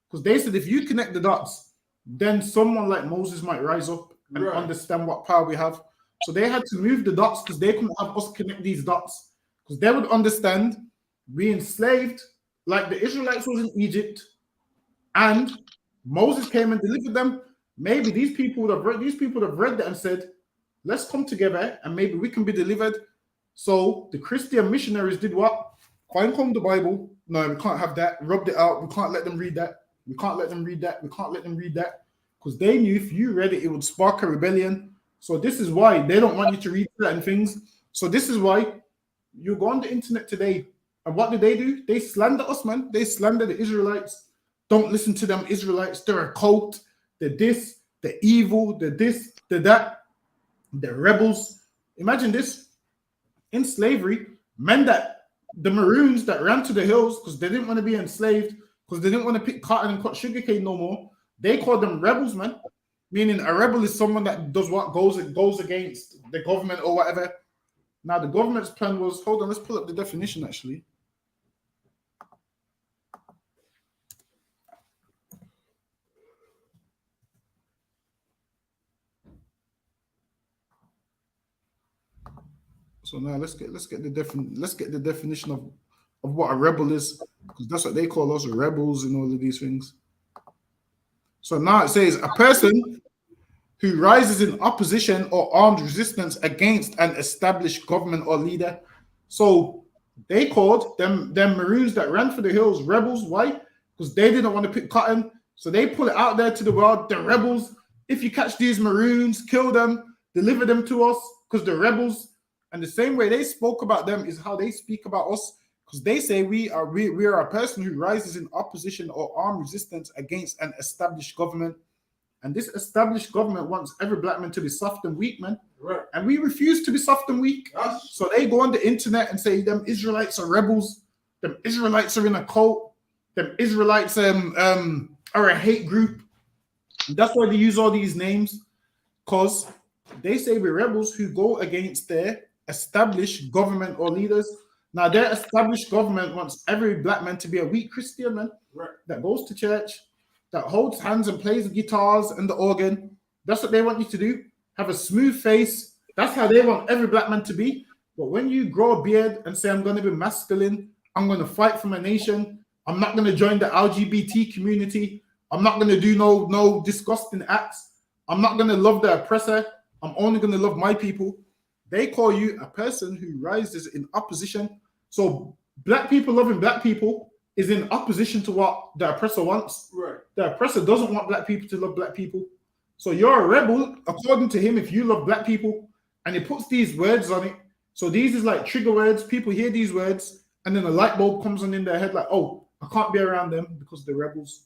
Because they said if you connect the dots, then someone like Moses might rise up and understand what power we have. So they had to move the dots because they couldn't have us connect these dots. Because they would understand we enslaved like the Israelites was in Egypt, and Moses came and delivered them. Maybe these people would have read that and said, let's come together and maybe we can be delivered. So the Christian missionaries did what? Find home the Bible. No, we can't have that. Rubbed it out. We can't let them read that. We can't let them read that. We can't let them read that. Because they knew if you read it, it would spark a rebellion. So this is why they don't want you to read certain things. So this is why you go on the internet today. And what do? They slander us, man. They slander the Israelites. Don't listen to them Israelites. They're a cult. They're this. They're evil. They're this. They're that. They're rebels. Imagine this. In slavery, the Maroons that ran to the hills because they didn't want to be enslaved, because they didn't want to pick cotton and cut sugarcane no more, they called them rebels, man. Meaning a rebel is someone that does what goes against the government or whatever. Now the government's plan was, hold on, let's pull up the definition actually. So now let's get the definition of what a rebel is, because that's what they call us, rebels and all of these things. So now it says a person who rises in opposition or armed resistance against an established government or leader. So they called them Maroons that ran for the hills rebels. Why? Because they didn't want to pick cotton. So they put it out there to the world, the rebels. If you catch these Maroons, kill them, deliver them to us, because they're rebels. And the same way they spoke about them is how they speak about us, because they say we are a person who rises in opposition or armed resistance against an established government. And this established government wants every black man to be soft and weak, man. Right. And we refuse to be soft and weak. Yes. So they go on the internet and say them Israelites are rebels, them Israelites are in a cult, them Israelites are a hate group. And that's why they use all these names, because they say we're rebels who go against their established government or leaders. Now, their established government wants every black man to be a weak Christian man that goes to church, that holds hands and plays the guitars and the organ. That's what they want you to do. Have a smooth face. That's how they want every black man to be. But when you grow a beard and say, I'm going to be masculine, I'm going to fight for my nation, I'm not going to join the LGBT community, I'm not going to do no disgusting acts, I'm not going to love the oppressor, I'm only going to love my people. They call you a person who rises in opposition. So black people loving black people is in opposition to what the oppressor wants. Right. The oppressor doesn't want black people to love black people. So you're a rebel, according to him, if you love black people. And he puts these words on it. So these is like trigger words. People hear these words, and then a light bulb comes on in their head like, oh, I can't be around them because they're rebels.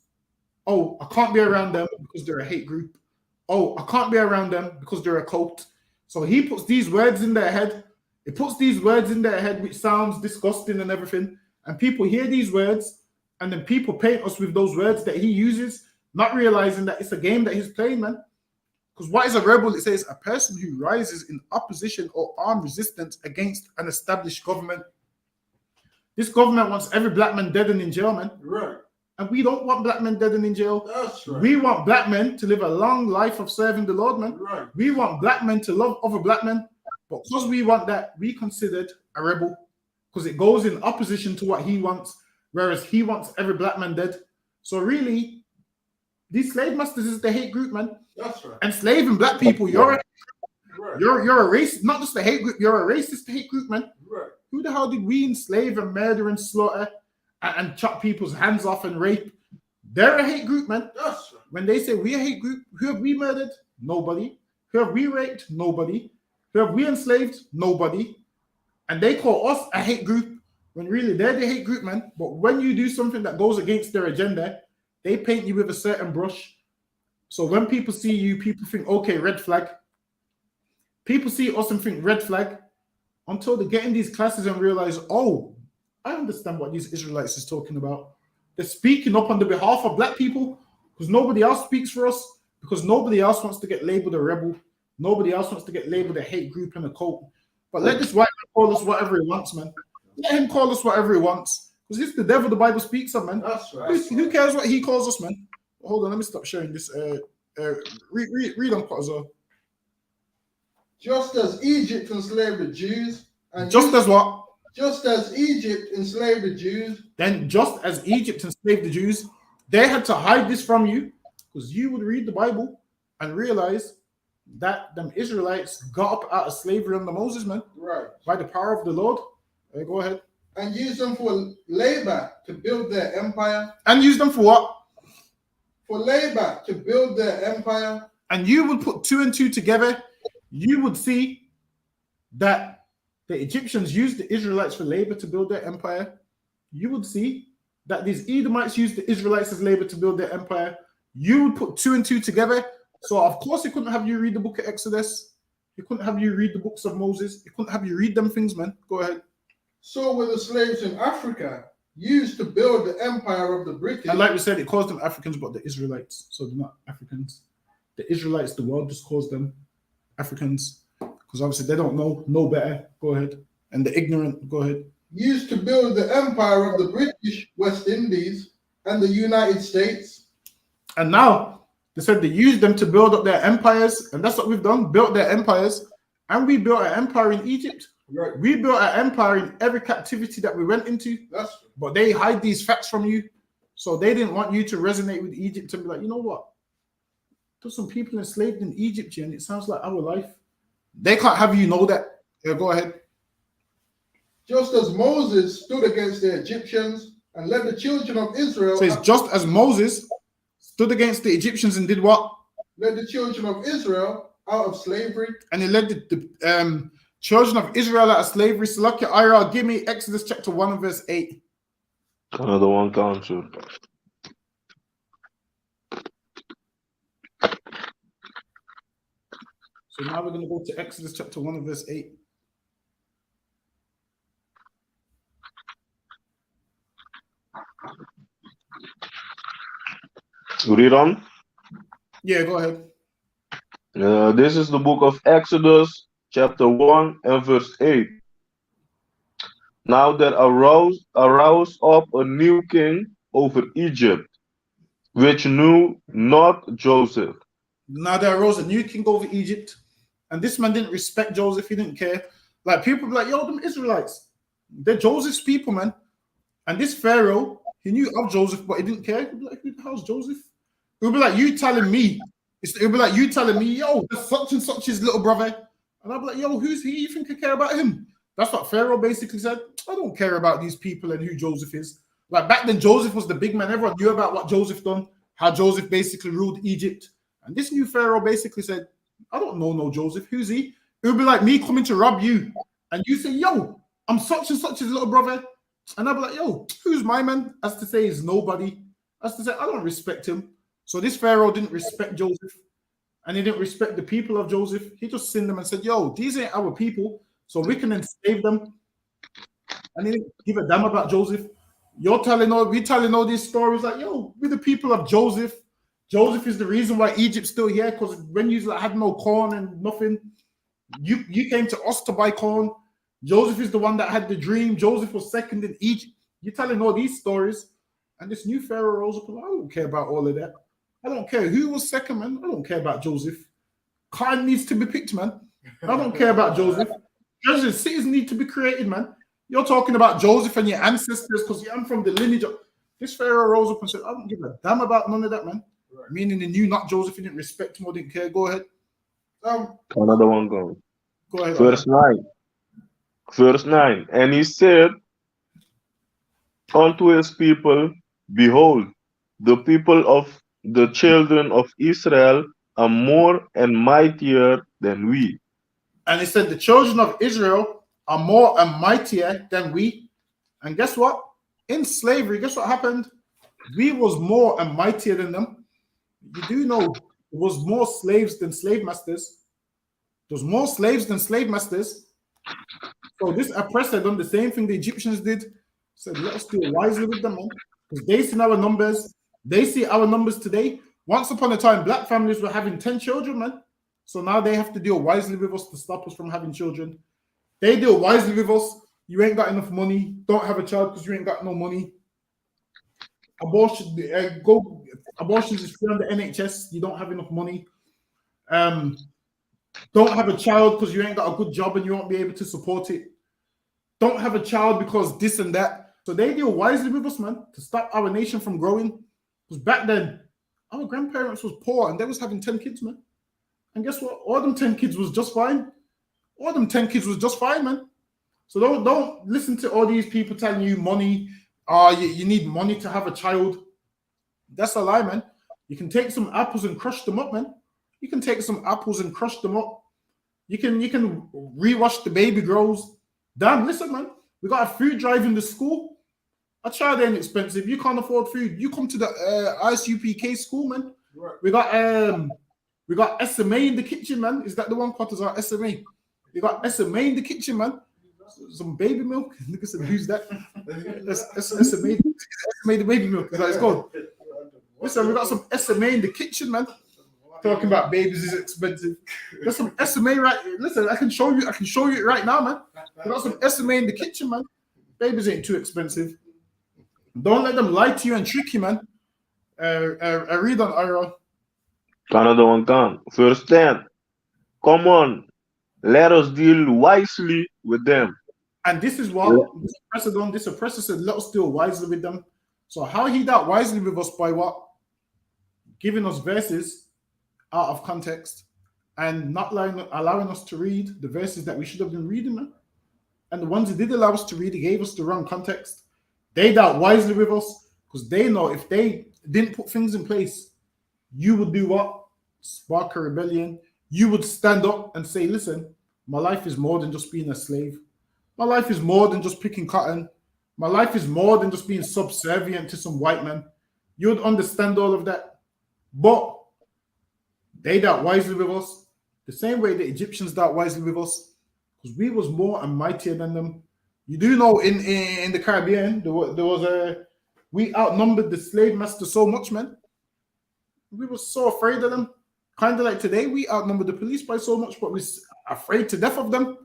Oh, I can't be around them because they're a hate group. Oh, I can't be around them because they're a cult. So he puts these words in their head. He puts these words in their head, which sounds disgusting and everything. And people hear these words, and then people paint us with those words that he uses, not realizing that it's a game that he's playing, man. Because what is a rebel? It says a person who rises in opposition or armed resistance against an established government. This government wants every black man dead and in jail, man. Right. And we don't want black men dead and in jail. That's right. We want black men to live a long life of serving the Lord, man. Right. We want black men to love other black men. But because we want that, we considered a rebel. Because it goes in opposition to what he wants, whereas he wants every black man dead. So really, these slave masters is the hate group, man. That's right. Enslaving black people, you're Right. you're a racist, not just a hate group, you're a racist hate group, man. Right. Who the hell did we enslave and murder and slaughter and chop people's hands off and rape? They're a hate group, man. That's right. When they say we're a hate group, who have we murdered? Nobody. Who have we raped? Nobody. Who have we enslaved? Nobody. And they call us a hate group when really they're the hate group, man. But when you do something that goes against their agenda, they paint you with a certain brush. So when people see you, people think, okay, red flag. People see us and think red flag until they get in these classes and realize, oh, I understand what these Israelites is talking about. They're speaking up on the behalf of black people because nobody else speaks for us, because nobody else wants to get labeled a rebel. Nobody else wants to get labeled a hate group and a cult. But let this white man call us whatever he wants, man. Let him call us whatever he wants. Because it's the devil the Bible speaks of, man. That's right. Who cares what he calls us, man? Hold on, let me stop sharing this. Read on Quazo. Just as Egypt enslaved the Jews, and Just as what? just as Egypt enslaved the Jews, Then just as Egypt enslaved the Jews, they had to hide this from you because you would read the Bible and realize that them Israelites got up out of slavery under Moses, man, right, by the power of the Lord. Go ahead. and used them for labor to build their empire. And use them for what? For labor to build their empire. And you would put two and two together, you would see that the Egyptians used the Israelites for labor to build their empire. You would see that these Edomites used the Israelites as labor to build their empire. You would put two and two together. So of course he couldn't have you read the book of Exodus. He couldn't have you read the books of Moses. He couldn't have you read them things, man. Go ahead. So were the slaves in Africa used to build the empire of the British. And like we said, it calls them Africans, but the Israelites. So they're not Africans. The Israelites, the world just calls them Africans. Because obviously they don't know better. Go ahead. And the ignorant, go ahead. Used to build the empire of the British West Indies and the United States. And now they said they used them to build up their empires. And that's what we've done, built their empires. And we built an empire in Egypt. Right. We built an empire in every captivity that we went into. That's But they hide these facts from you. So they didn't want you to resonate with Egypt and be like, you know what? There's some people enslaved in Egypt here, and it sounds like our life. They can't have you know that. Yeah, go ahead. just as Moses stood against the Egyptians and led the children of Israel. So it's just as Moses stood against the Egyptians and did what? Led the children of Israel out of slavery. And he led the children of Israel out of slavery. So look at Ira, give me Exodus chapter 1 and verse 8. Another one council. So now we're going to go to Exodus chapter 1 and verse 8. Read on. Yeah, go ahead. This is the book of Exodus, chapter 1 and verse 8. Now there arose up a new king over Egypt, which knew not Joseph. Now there arose a new king over Egypt, and this man didn't respect Joseph. He didn't care. Like people be like, yo, them Israelites, they're Joseph's people, man. And this Pharaoh, he knew of Joseph, but he didn't care. He'd be like, who the hell's Joseph? It would be like you telling me, yo, that's such and such his little brother. And I'd be like, yo, who's he? You think I care about him? That's what Pharaoh basically said. I don't care about these people and who Joseph is. Like back then, Joseph was the big man. Everyone knew about what Joseph done, how Joseph basically ruled Egypt. And this new Pharaoh basically said, I don't know no Joseph. Who's he? It would be like me coming to rob you. And you say, yo, I'm such and such his little brother. And I'll be like, yo, who's my man? As to say, is nobody. As to say, I don't respect him. So this Pharaoh didn't respect Joseph, and he didn't respect the people of Joseph. He just sent them and said, yo, these ain't our people, so we can enslave them. And he didn't give a damn about Joseph. We telling all these stories like, yo, we're the people of Joseph. Joseph is the reason why Egypt's still here, because when you had no corn and nothing, you came to us to buy corn. Joseph is the one that had the dream. Joseph was second in Egypt. You're telling all these stories, and this new Pharaoh rose up. I don't care about all of that. I don't care who was second, man. I don't care about Joseph. Khan needs to be picked, man. I don't care about Joseph. Judges, cities need to be created, man. You're talking about Joseph and your ancestors because I'm from the lineage of this Pharaoh rose up and said, I don't give a damn about none of that, man. Right. Meaning the new, not Joseph, he didn't respect him or didn't care. Go ahead. Another one go. Go ahead. Verse 9. Verse 9. And he said unto his people, behold, the people of the children of Israel are more and mightier than we. And he said, the children of Israel are more and mightier than we. And guess what? In slavery, guess what happened? We was more and mightier than them. You do know there was more slaves than slave masters. There's more slaves than slave masters. So this oppressor done the same thing the Egyptians did. Said, let us deal wisely with them, man. Because they see our numbers. They see our numbers today. Once upon a time, black families were having 10 children, man. So now they have to deal wisely with us to stop us from having children. They deal wisely with us. You ain't got enough money. Don't have a child because you ain't got no money. Abortion, abortions is free on the NHS. You don't have enough money. Don't have a child because you ain't got a good job and you won't be able to support it. Don't have a child because this and that. So they deal wisely with us, man, to stop our nation from growing. Because back then, our grandparents was poor and they was having 10 kids, man. And guess what? All them 10 kids was just fine. All them 10 kids was just fine, man. So don't listen to all these people telling you money. You need money to have a child. That's a lie, man. You can take some apples and crush them up, man. You can take some apples and crush them up. You can rewash the baby grows. Damn, listen, man. We got a food drive in the school. A child ain't expensive. You can't afford food. You come to the ISUPK school, man. Right. We got SMA in the kitchen, man. Is that the one? What is our SMA? We got SMA in the kitchen, man. Some baby milk. Look at who's that? SMA the baby milk. Is that it's called? Listen, we got some SMA in the kitchen, man. Talking about babies is expensive. There's some SMA right. Listen, I can show you it right now, man. We got some SMA in the kitchen, man. Babies ain't too expensive. Don't let them lie to you and trick you, man. I read on Ira. Another one gone. Verse 10. Come on, let us deal wisely with them. And this is what this oppressor said, let us deal wisely with them. So how he dealt wisely with us by what? Giving us verses out of context and not allowing us to read the verses that we should have been reading, man. And the ones he did allow us to read, he gave us the wrong context. They dealt wisely with us because they know if they didn't put things in place, you would do what? Spark a rebellion. You would stand up and say, listen, my life is more than just being a slave. My life is more than just picking cotton. My life is more than just being subservient to some white man. You would understand all of that. But they dealt wisely with us the same way the Egyptians dealt wisely with us because we was more and mightier than them. You do know in the Caribbean, we outnumbered the slave master so much, man. We were so afraid of them. Kind of like today, we outnumber the police by so much, but we're afraid to death of them.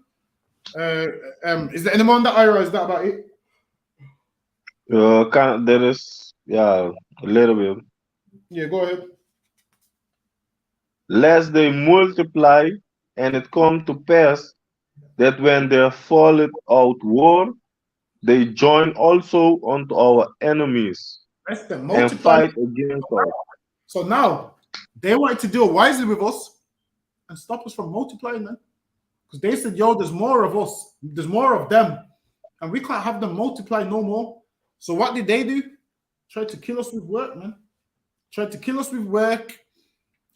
Is there anyone that Ira? Is that about it? There is, a little bit. Yeah, go ahead. Lest they multiply, and it come to pass that when there falleth out war, they join also unto our enemies and fight against us. So now they wanted to deal wisely with us and stop us from multiplying, man. Because they said, yo, there's more of us, there's more of them, and we can't have them multiply no more. So what did they do? Tried to kill us with work, man. Tried to kill us with work.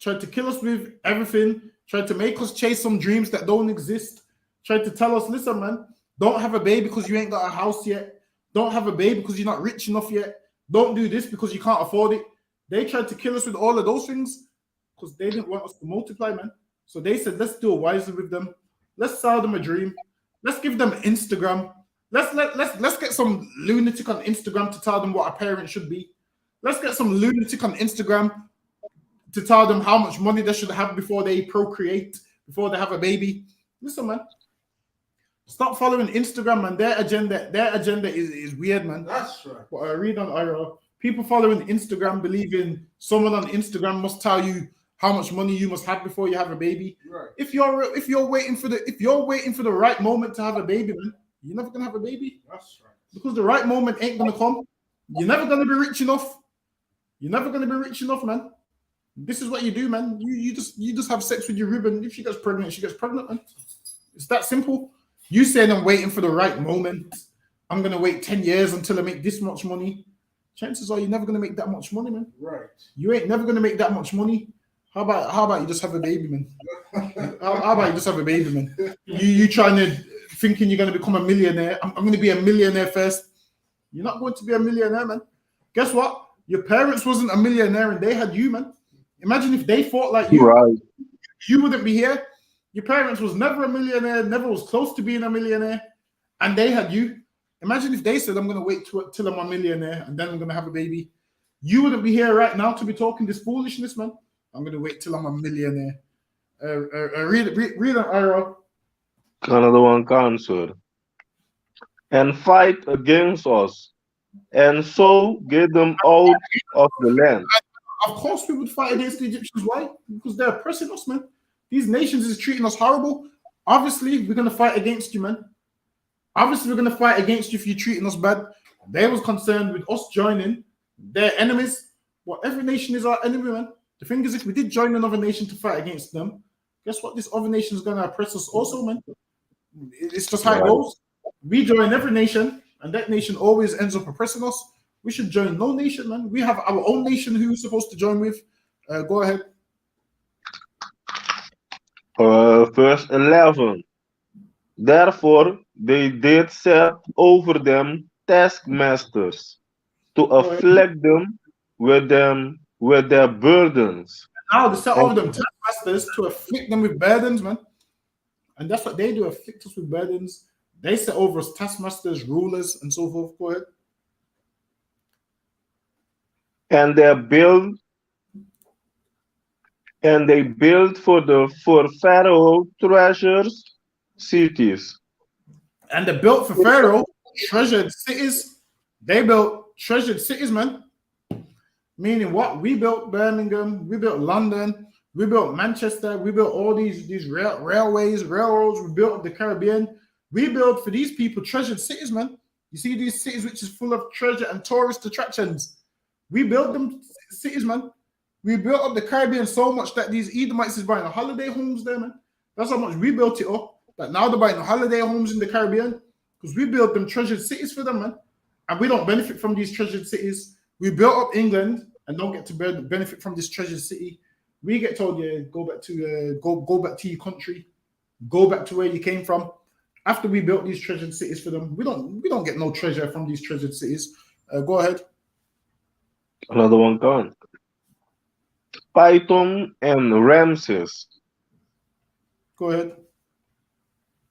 Tried to kill us with everything. Tried to make us chase some dreams that don't exist. Tried to tell us, listen, man, don't have a baby because you ain't got a house yet. Don't have a baby because you're not rich enough yet. Don't do this because you can't afford it. They tried to kill us with all of those things because they didn't want us to multiply, man. So they said, let's do it wisely with them. Let's sell them a dream. Let's give them Instagram. Let's get some lunatic on Instagram to tell them what a parent should be. Let's get some lunatic on Instagram to tell them how much money they should have before they procreate, before they have a baby. Listen, man. Stop following Instagram, man. Their agenda is weird, man. That's right. What I read on IRA, people following Instagram believing someone on Instagram must tell you how much money you must have before you have a baby. Right. If you're waiting for the right moment to have a baby, man, you're never gonna have a baby. That's right. Because the right moment ain't gonna come. You're never gonna be rich enough. You're never gonna be rich enough, man. This is what you do, man. You just have sex with your rib, and if she gets pregnant, man. It's that simple. You saying I'm waiting for the right moment. I'm gonna wait 10 years until I make this much money. Chances are you're never gonna make that much money, man. Right. You ain't never gonna make that much money. How about you just have a baby, man? How about you just have a baby, man? You trying to thinking you're gonna become a millionaire. I'm gonna be a millionaire first. You're not going to be a millionaire, man. Guess what? Your parents wasn't a millionaire and they had you, man. Imagine if they thought like you, Right. you wouldn't be here. Your parents was never a millionaire, never was close to being a millionaire, and they had you. Imagine if they said, I'm going to wait till I'm a millionaire and then I'm going to have a baby. You wouldn't be here right now to be talking this foolishness, man. I'm going to wait till I'm a millionaire. Read an IRA. Another one answered. And fight against us, and so get them out of the land. Of course we would fight against the Egyptians. Why? Because they're oppressing us, man. These nations is treating us horrible. Obviously, we're going to fight against you, man. Obviously, we're going to fight against you if you're treating us bad. They was concerned with us joining their enemies. Well, every nation is our enemy, man. The thing is, if we did join another nation to fight against them, guess what? This other nation is going to oppress us also, man. It's just how it goes. We join every nation, and that nation always ends up oppressing us. We should join no nation, man. We have our own nation who we're supposed to join with. Go ahead. Verse 11. Therefore, they did set over them taskmasters to afflict them with their burdens. Now they set over them taskmasters to afflict them with burdens, man. And that's what they do, afflict us with burdens. They set over us taskmasters, rulers, and so forth. Go ahead. And they built for Pharaoh treasures cities. And they built for Pharaoh treasured cities. They built treasured cities, man. Meaning what? We built Birmingham, we built London, we built Manchester, we built all these railways, railroads, we built the Caribbean. We built for these people treasured cities, man. You see these cities which is full of treasure and tourist attractions. We built them cities, man. We built up the Caribbean so much that these Edomites is buying holiday homes there, man. That's how much we built it up. But now they're buying holiday homes in the Caribbean because we built them treasured cities for them, man. And we don't benefit from these treasured cities. We built up England and don't get to benefit from this treasured city. We get told, yeah, go back to your country, go back to where you came from. After we built these treasured cities for them, we don't get no treasure from these treasured cities. Go ahead. Another one gone. Python and Ramses. Go ahead.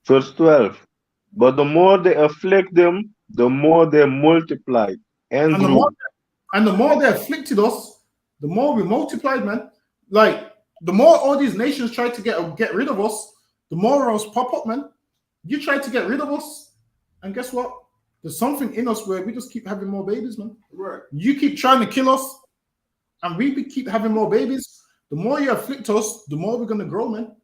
Verse 12. But the more they afflict them, the more they multiplied and grew. The more they afflicted us, the more we multiplied, man. Like, the more all these nations tried to get rid of us, the more us pop up, man. You tried to get rid of us, and guess what? There's something in us where we just keep having more babies, man. Right. You keep trying to kill us, and we keep having more babies. The more you afflict us, the more we're going to grow, man.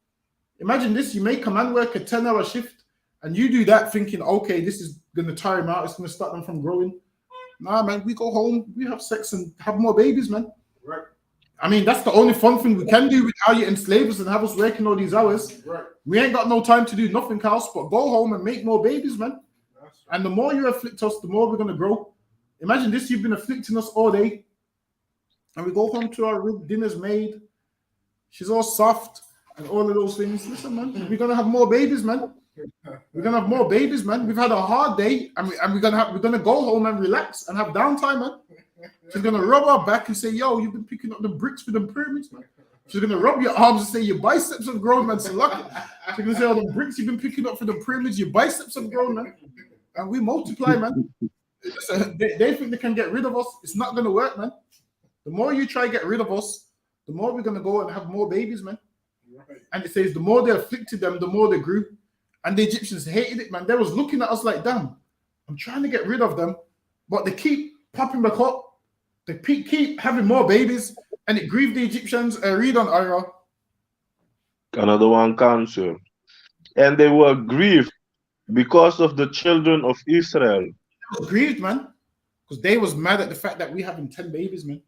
Imagine this. You make a man work a 10-hour shift, and you do that thinking, okay, this is going to tire him out. It's going to stop them from growing. Nah, man, we go home, we have sex, and have more babies, man. Right. I mean, that's the only fun thing we can do with how you enslave us and have us working all these hours. Right. We ain't got no time to do nothing else but go home and make more babies, man. Right. And the more you afflict us, the more we're going to grow. Imagine this, you've been afflicting us all day, and we go home to our room, dinner's made, she's all soft, and all of those things. Listen, man, we're going to have more babies, man. We're gonna have more babies, man. We've had a hard day, and we're gonna go home and relax and have downtime, man. She's gonna rub our back and say, "Yo, you've been picking up the bricks for them pyramids, man." She's gonna rub your arms and say, "Your biceps have grown, man." So lucky. She's gonna say, "All the bricks you've been picking up for the pyramids, your biceps have grown, man." And we multiply, man. So they think they can get rid of us. It's not gonna work, man. The more you try to get rid of us, the more we're gonna go and have more babies, man. Right. And it says the more they afflicted them, the more they grew. And the Egyptians hated it, man. They was looking at us like, damn, I'm trying to get rid of them, but they keep popping back up. They keep having more babies, and it grieved the Egyptians. Read on Ira. Another one cancer. And they were grieved because of the children of Israel. They was grieved, man, because they was mad at the fact that we having 10 babies, man.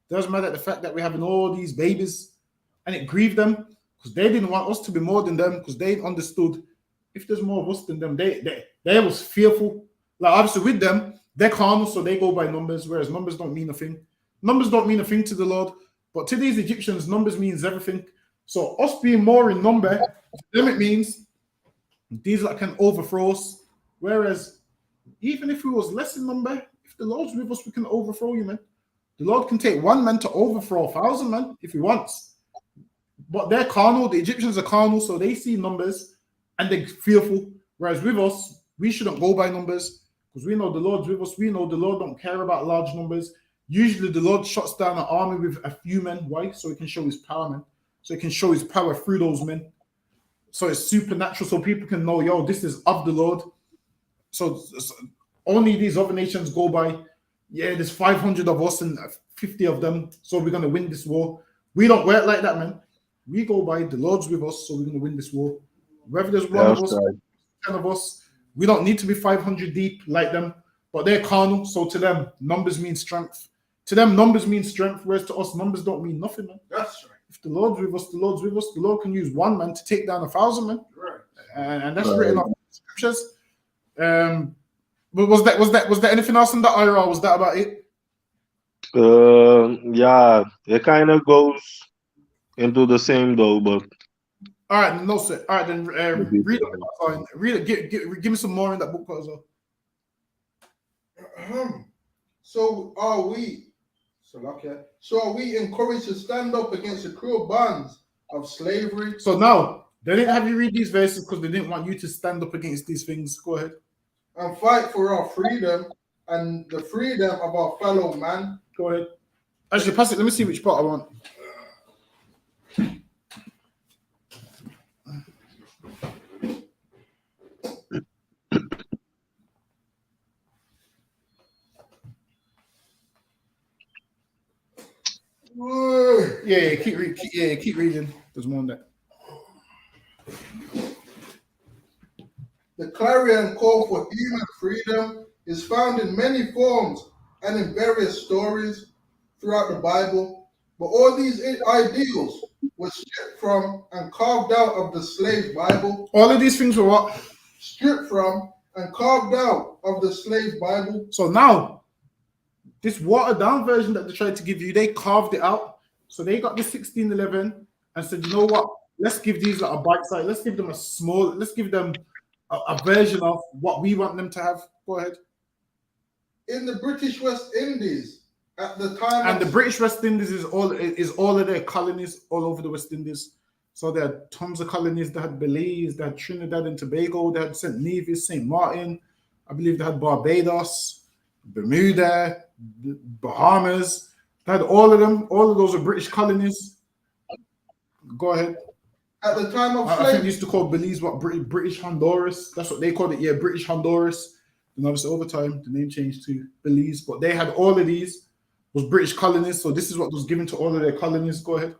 They was mad at the fact that we're having all these babies, and it grieved them because they didn't want us to be more than them, because they understood if there's more of us than them, they was fearful. Like obviously with them, they're carnal, so they go by numbers, whereas numbers don't mean a thing. Numbers don't mean a thing to the Lord, but to these Egyptians, numbers means everything. So us being more in number, to them it means these that can overthrow us. Whereas even if we was less in number, if the Lord's with us, we can overthrow you, man. The Lord can take one man to overthrow 1,000 men if he wants. But they're carnal. The Egyptians are carnal, so they see numbers and they're fearful. Whereas with us, we shouldn't go by numbers because we know the Lord's with us. We know the Lord don't care about large numbers. Usually the Lord shuts down an army with a few men. Why? So he can show his power, man. So he can show his power through those men. So it's supernatural, so people can know, yo, this is of the Lord. So only these other nations go by, yeah, there's 500 of us and 50 of them, so we're going to win this war. We don't work like that, man. We go by the Lord's with us, so we're going to win this war. Whether there's one of us, 10 of us, we don't need to be 500 deep like them, but they're carnal, so to them, numbers mean strength. To them, numbers mean strength, whereas to us, numbers don't mean nothing, man. That's right. If the Lord's with us, the Lord's with us. The Lord can use one man to take down 1,000 men. Right. And that's written up in the scriptures. But was there anything else in that IRA? Was that about it? Yeah, it kind of goes into the same though, but all right, no sir. All right, then read it. Read it. Give me some more in that book as well. So are we encouraged to stand up against the cruel bonds of slavery? So now they didn't have you read these verses because they didn't want you to stand up against these things. Go ahead. And fight for our freedom and the freedom of our fellow man. Go ahead. Actually, pass it. Let me see which part I want. Yeah, keep reading. There's more on that. The clarion call for human freedom is found in many forms and in various stories throughout the Bible, but all these ideals were stripped from and carved out of the slave Bible. All of these things were what? Stripped from and carved out of the slave Bible. So now, this watered down version that they tried to give you, they carved it out. So they got the 1611 and said, you know what? Let's give these like a bite size. Let's give them let's give them a version of what we want them to have. Go ahead. In the British West Indies at the time, and the British West Indies is all of their colonies all over the West Indies. So there are tons of colonies. They had Belize, they had Trinidad and Tobago, they had St. Nevis, St. Martin. I believe they had Barbados, Bermuda, Bahamas. They had all of them. All of those are British colonies. Go ahead. At the time of I think they used to call Belize what British Honduras. That's what they called it. Yeah, British Honduras. And obviously over time the name changed to Belize. But they had all of these was British colonies. So this is what was given to all of their colonies. Go ahead.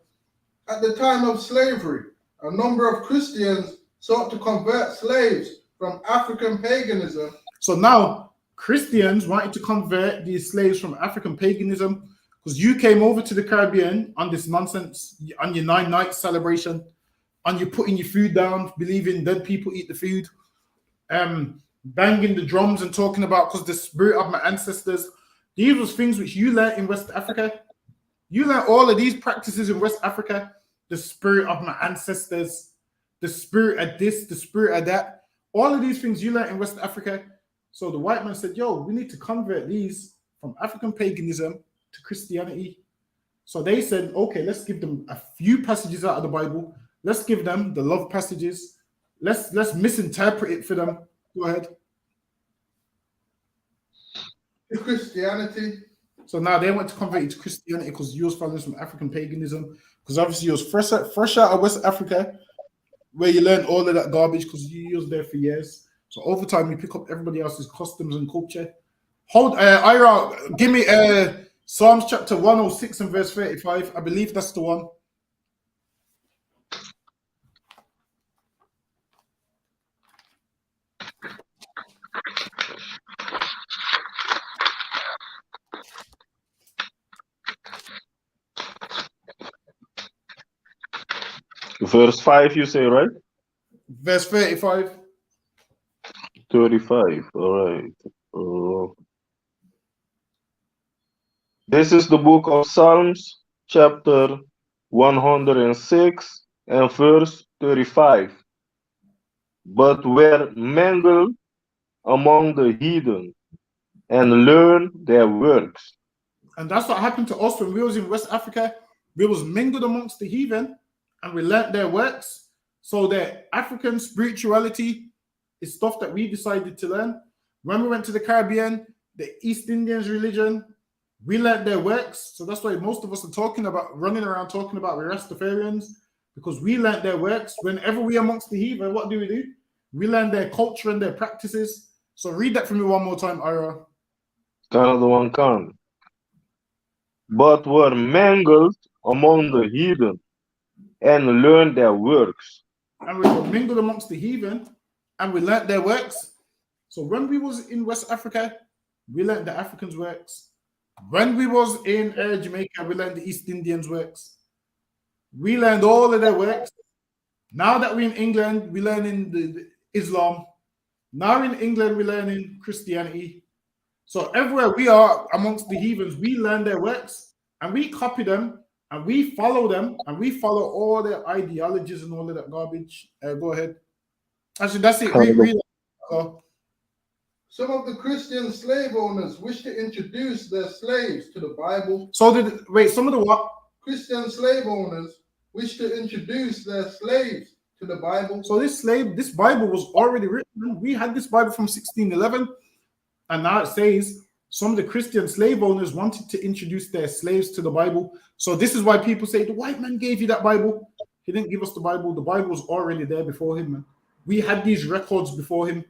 At the time of slavery, a number of Christians sought to convert slaves from African paganism. So now Christians wanted to convert these slaves from African paganism because you came over to the Caribbean on this nonsense, on your 9 nights celebration, and you're putting your food down, believing dead people eat the food, banging the drums and talking about because the spirit of my ancestors. These was things which you learned in West Africa. You learned all of these practices in West Africa. The spirit of my ancestors, the spirit of this, the spirit of that. all of these things you learn in West Africa. So the white man said, yo, we need to convert these from African paganism to Christianity. So they said, okay, let's give them a few passages out of the Bible. Let's give them the love passages. Let's misinterpret it for them. Go ahead. Christianity. So now they went to convert it to Christianity because you was following some African paganism. Because obviously you was fresh out of West Africa, where you learn all of that garbage because you was there for years. So over time you pick up everybody else's customs and culture. Hold, Ira, give me Psalms chapter 106 and verse 35. I believe that's the one. Verse 5, you say, right? Verse 35. 35, all right. This is the book of Psalms, chapter 106 and verse 35. But were mingled among the heathen and learned their works. And that's what happened to us when we was in West Africa. We was mingled amongst the heathen and we learnt their works. So the African spirituality is stuff that we decided to learn. When we went to the Caribbean, the East Indians religion, we learnt their works. So that's why most of us are running around talking about we're Rastafarians, because we learnt their works. Whenever we amongst the heathen, what do? We learn their culture and their practices. So read that for me one more time, Ira. Another one can. But were mingled among the heathen and learned their works. And we were mingled amongst the heathen and we learnt their works. So when we was in West Africa, we learnt the Africans' works. When we was in Jamaica, we learned the East Indians' works. We learned all of their works. Now that we're in England, we learning the Islam. Now in England, we're learning Christianity. So everywhere we are amongst the heathens, we learn their works and we copy them and we follow them and we follow all their ideologies and all of that garbage. Go ahead. Actually, that's it. Read. Some of the Christian slave owners wish to introduce their slaves to the Bible. So some of the what? Christian slave owners wish to introduce their slaves to the Bible. So this Bible was already written. We had this Bible from 1611, and now it says some of the Christian slave owners wanted to introduce their slaves to the Bible. So this is why people say the white man gave you that Bible. He didn't give us the Bible. The Bible was already there before him, man. We had these records before him.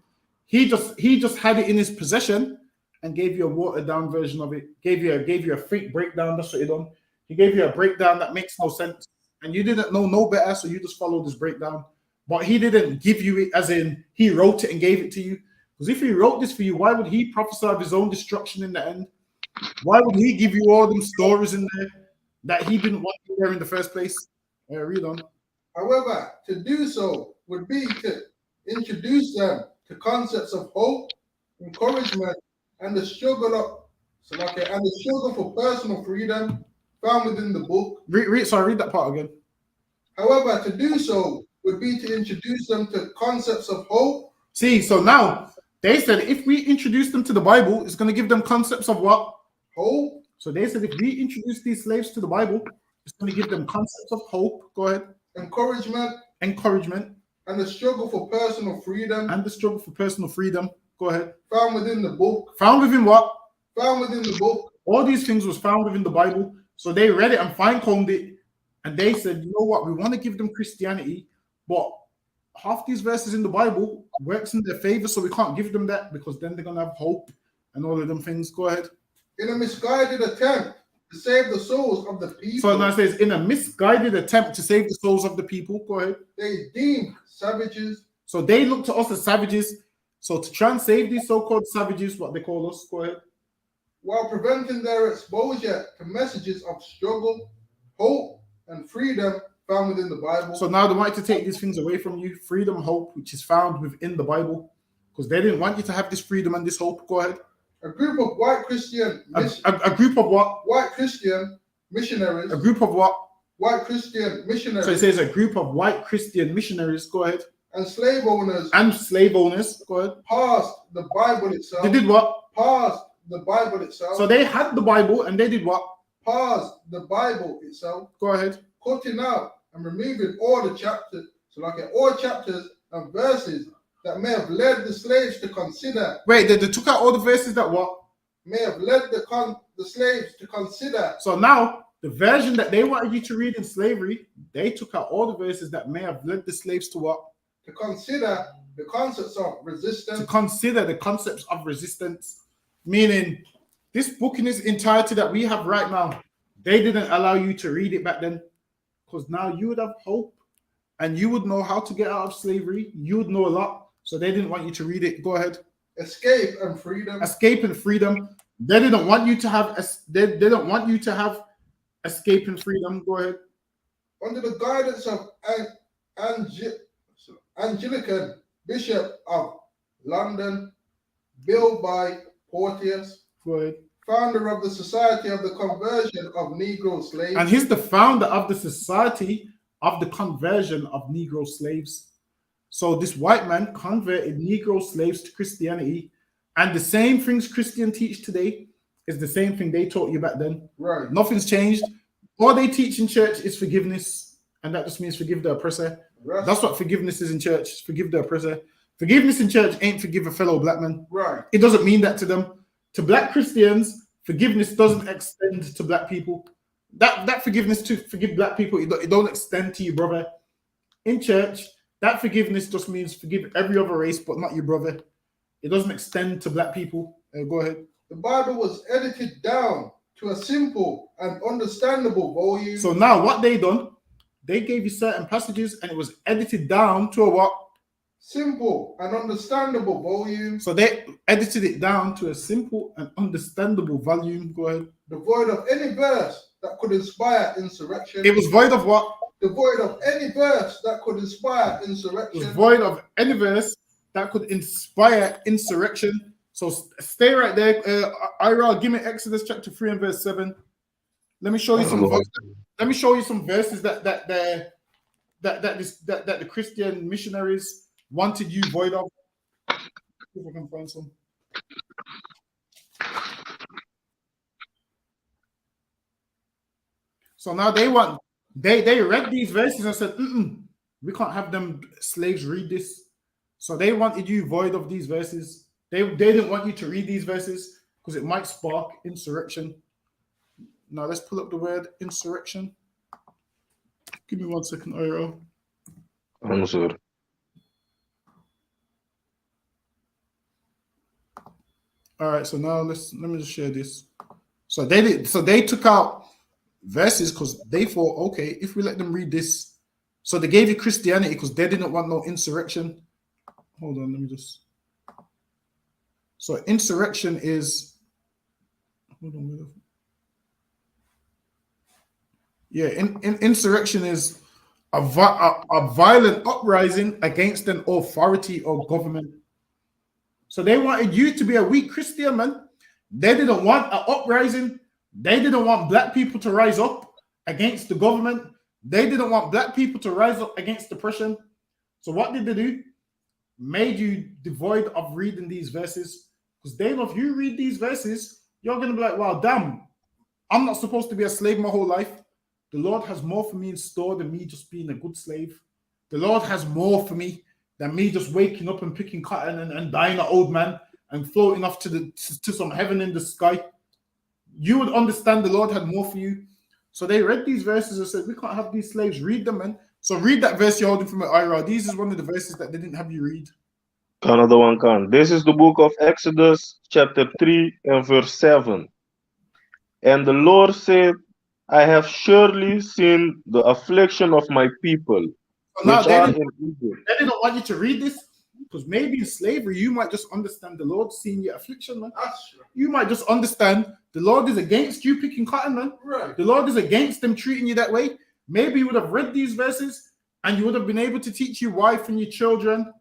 He just had it in his possession and gave you a watered down version of it. Gave you a fake breakdown. That's what he done. He gave you a breakdown that makes no sense, and you didn't know no better, so you just followed this breakdown. But he didn't give you it as in he wrote it and gave it to you. Because if he wrote this for you, why would he prophesy of his own destruction in the end? Why would he give you all them stories in there that he didn't want you there in the first place? Read on. However, to do so would be to introduce them to concepts of hope, encouragement, and the struggle for personal freedom found within the book. Read that part again. However, to do so would be to introduce them to concepts of hope. See, so now they said if we introduce them to the Bible, it's going to give them concepts of what? Hope. So they said if we introduce these slaves to the Bible, it's going to give them concepts of hope. Go ahead. Encouragement. And the struggle for personal freedom. Go ahead. Found within the book. Found within what? Found within the book. All these things was found within the Bible. So they read it and fine-combed it. And they said, you know what? We want to give them Christianity, but half these verses in the Bible works in their favor, so we can't give them that because then they're going to have hope and all of them things. Go ahead. In a misguided attempt to save the souls of the people. So now it says, in a misguided attempt to save the souls of the people. Go ahead. They deemed savages. So they look to us as savages. So to try and save these so-called savages, what they call us. Go ahead. While preventing their exposure to messages of struggle, hope, and freedom found within the Bible. So now they want to take these things away from you. Freedom, hope, which is found within the Bible. Because they didn't want you to have this freedom and this hope. Go ahead. A group of white Christian... A group of what? White Christian missionaries. A group of what? White Christian missionaries. So it says a group of white Christian missionaries. Go ahead. and slave owners Go ahead. passed the Bible itself. They did what? Passed the Bible itself. So they had the Bible and they did what? Passed the Bible itself. Go ahead. Cutting out and removing all the chapters, so like all chapters and verses that may have led the slaves to consider. Wait, they took out all the verses that what? May have led the slaves to consider. So now the version that they wanted you to read in slavery, they took out all the verses that may have led the slaves to what? To consider the concepts of resistance. To consider the concepts of resistance. Meaning, this book in its entirety that we have right now, they didn't allow you to read it back then. Because now you would have hope and you would know how to get out of slavery. You would know a lot. So they didn't want you to read it. Go ahead. Escape and freedom. Escape and freedom. They didn't want you to have they didn't want you to have escape and freedom. Go ahead. Under the guidance of Anglican Bishop of London, Bill by Porteous, Go ahead. founder of the Society of the Conversion of Negro Slaves. And he's the founder of the Society of the Conversion of Negro Slaves. So this white man converted Negro slaves to Christianity. And the same things Christians teach today is the same thing they taught you back then. Right. Nothing's changed. All they teach in church is forgiveness. And that just means forgive the oppressor. Right. That's what forgiveness is in church. Forgive the oppressor. Forgiveness in church ain't forgive a fellow black man. Right. It doesn't mean that to them. To black Christians, forgiveness doesn't extend to black people. That forgiveness to forgive black people, it don't extend to you, brother. In church, that forgiveness just means forgive every other race, but not your brother. It doesn't extend to black people. Go ahead. The Bible was edited down to a simple and understandable volume. So now what they done, they gave you certain passages and it was edited down to a what? Simple and understandable volume. So they edited it down to a simple and understandable volume. Go ahead. Devoid of any verse that could inspire insurrection. It was void of what? Devoid of any verse that could inspire insurrection. It was void of any verse that could inspire insurrection. So stay right there. Ira, give me Exodus chapter 3 and verse 7. Let me show you some verses. Let me show you some verses that the Christian missionaries wanted you void of. If I can find some. So now they read these verses and said, we can't have them slaves read this. So they wanted you void of these verses. They didn't want you to read these verses because it might spark insurrection. Now let's pull up the word insurrection. Give me 1 second, Iro. Answer. All right, so now let me just share this. So they took out verses because they thought, okay, if we let them read this, so they gave you Christianity because they didn't want no insurrection. Hold on, let me just. So insurrection is. Hold on. Yeah, insurrection is a violent uprising against an authority or government. So they wanted you to be a weak Christian, man. They didn't want an uprising. They didn't want black people to rise up against the government. They didn't want black people to rise up against oppression. So what did they do? Made you devoid of reading these verses. Because they know if you read these verses, you're going to be like, wow, damn, I'm not supposed to be a slave my whole life. The Lord has more for me in store than me just being a good slave. The Lord has more for me than me just waking up and picking cotton and dying an old man and floating off to some heaven in the sky. You would understand the Lord had more for you. So they read these verses and said, we can't have these slaves. Read them, man. So read that verse you're holding from it, Ira. These is one of the verses that they didn't have you read. Another one can. This is the book of Exodus, chapter 3 and verse 7. And the Lord said, I have surely seen the affliction of my people, So which are in Egypt. they didn't want you to read this because maybe in slavery you might just understand the Lord seeing your affliction, man. That's true. You might just understand the Lord is against you picking cotton, man. Right. The Lord is against them treating you that way. Maybe you would have read these verses and you would have been able to teach your wife and your children,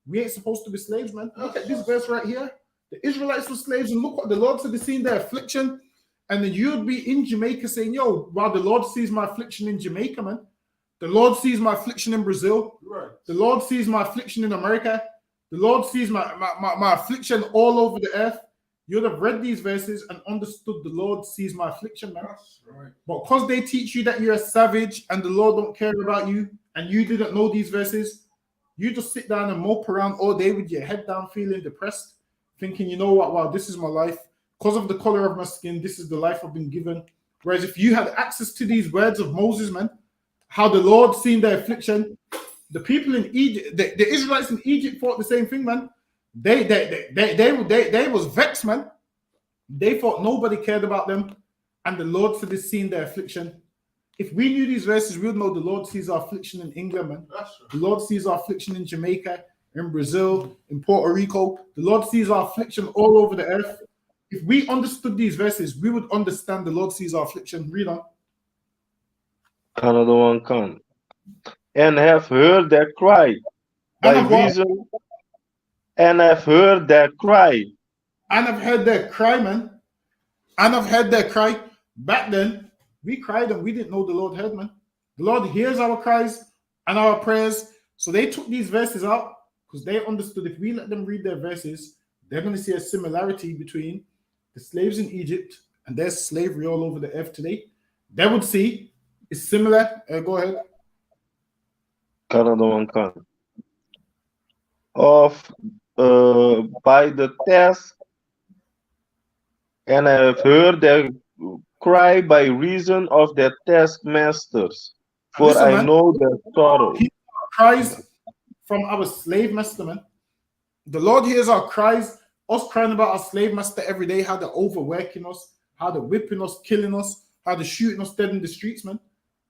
we ain't supposed to be slaves, man. Look at this verse right here. The Israelites were slaves, and look what the Lord said, they seen their affliction. And then you'd be in Jamaica saying, yo, wow, the Lord sees my affliction in Jamaica, man. The Lord sees my affliction in Brazil. Right. The Lord sees my affliction in America. The Lord sees my affliction all over the earth. You'd have read these verses and understood the Lord sees my affliction, man. That's right. But because they teach you that you're a savage and the Lord don't care about you, and you didn't know these verses, you just sit down and mope around all day with your head down, feeling depressed, thinking, you know what, wow, this is my life. Because of the color of my skin, this is the life I've been given. Whereas if you had access to these words of Moses, man, how the Lord seen their affliction, the people in Egypt, the Israelites in Egypt thought the same thing, man. They was vexed, man. They thought nobody cared about them, and the Lord said this seen their affliction. If we knew these verses, we would know the Lord sees our affliction in England, man. That's right. The Lord sees our affliction in Jamaica, in Brazil, in Puerto Rico. The Lord sees our affliction all over the earth. If we understood these verses, we would understand the Lord sees our affliction. Read on. Another one come. And have heard their cry by And of what? reason. And have heard their cry. And I've heard their cry, man. And I've heard their cry. Back then, we cried and we didn't know the Lord heard, man. The Lord hears our cries and our prayers. So they took these verses out because they understood if we let them read their verses, they're going to see a similarity between the slaves in Egypt and there's slavery all over the earth today. They would see it's similar. Go ahead. Another one come. Of by the task, and I have heard their cry by reason of their taskmasters, for Listen, I man, know their sorrow. he cries from our slave master, man. The Lord hears our cries, us crying about our slave master every day, how they're overworking us, how they're whipping us, killing us, how they're shooting us dead in the streets, man.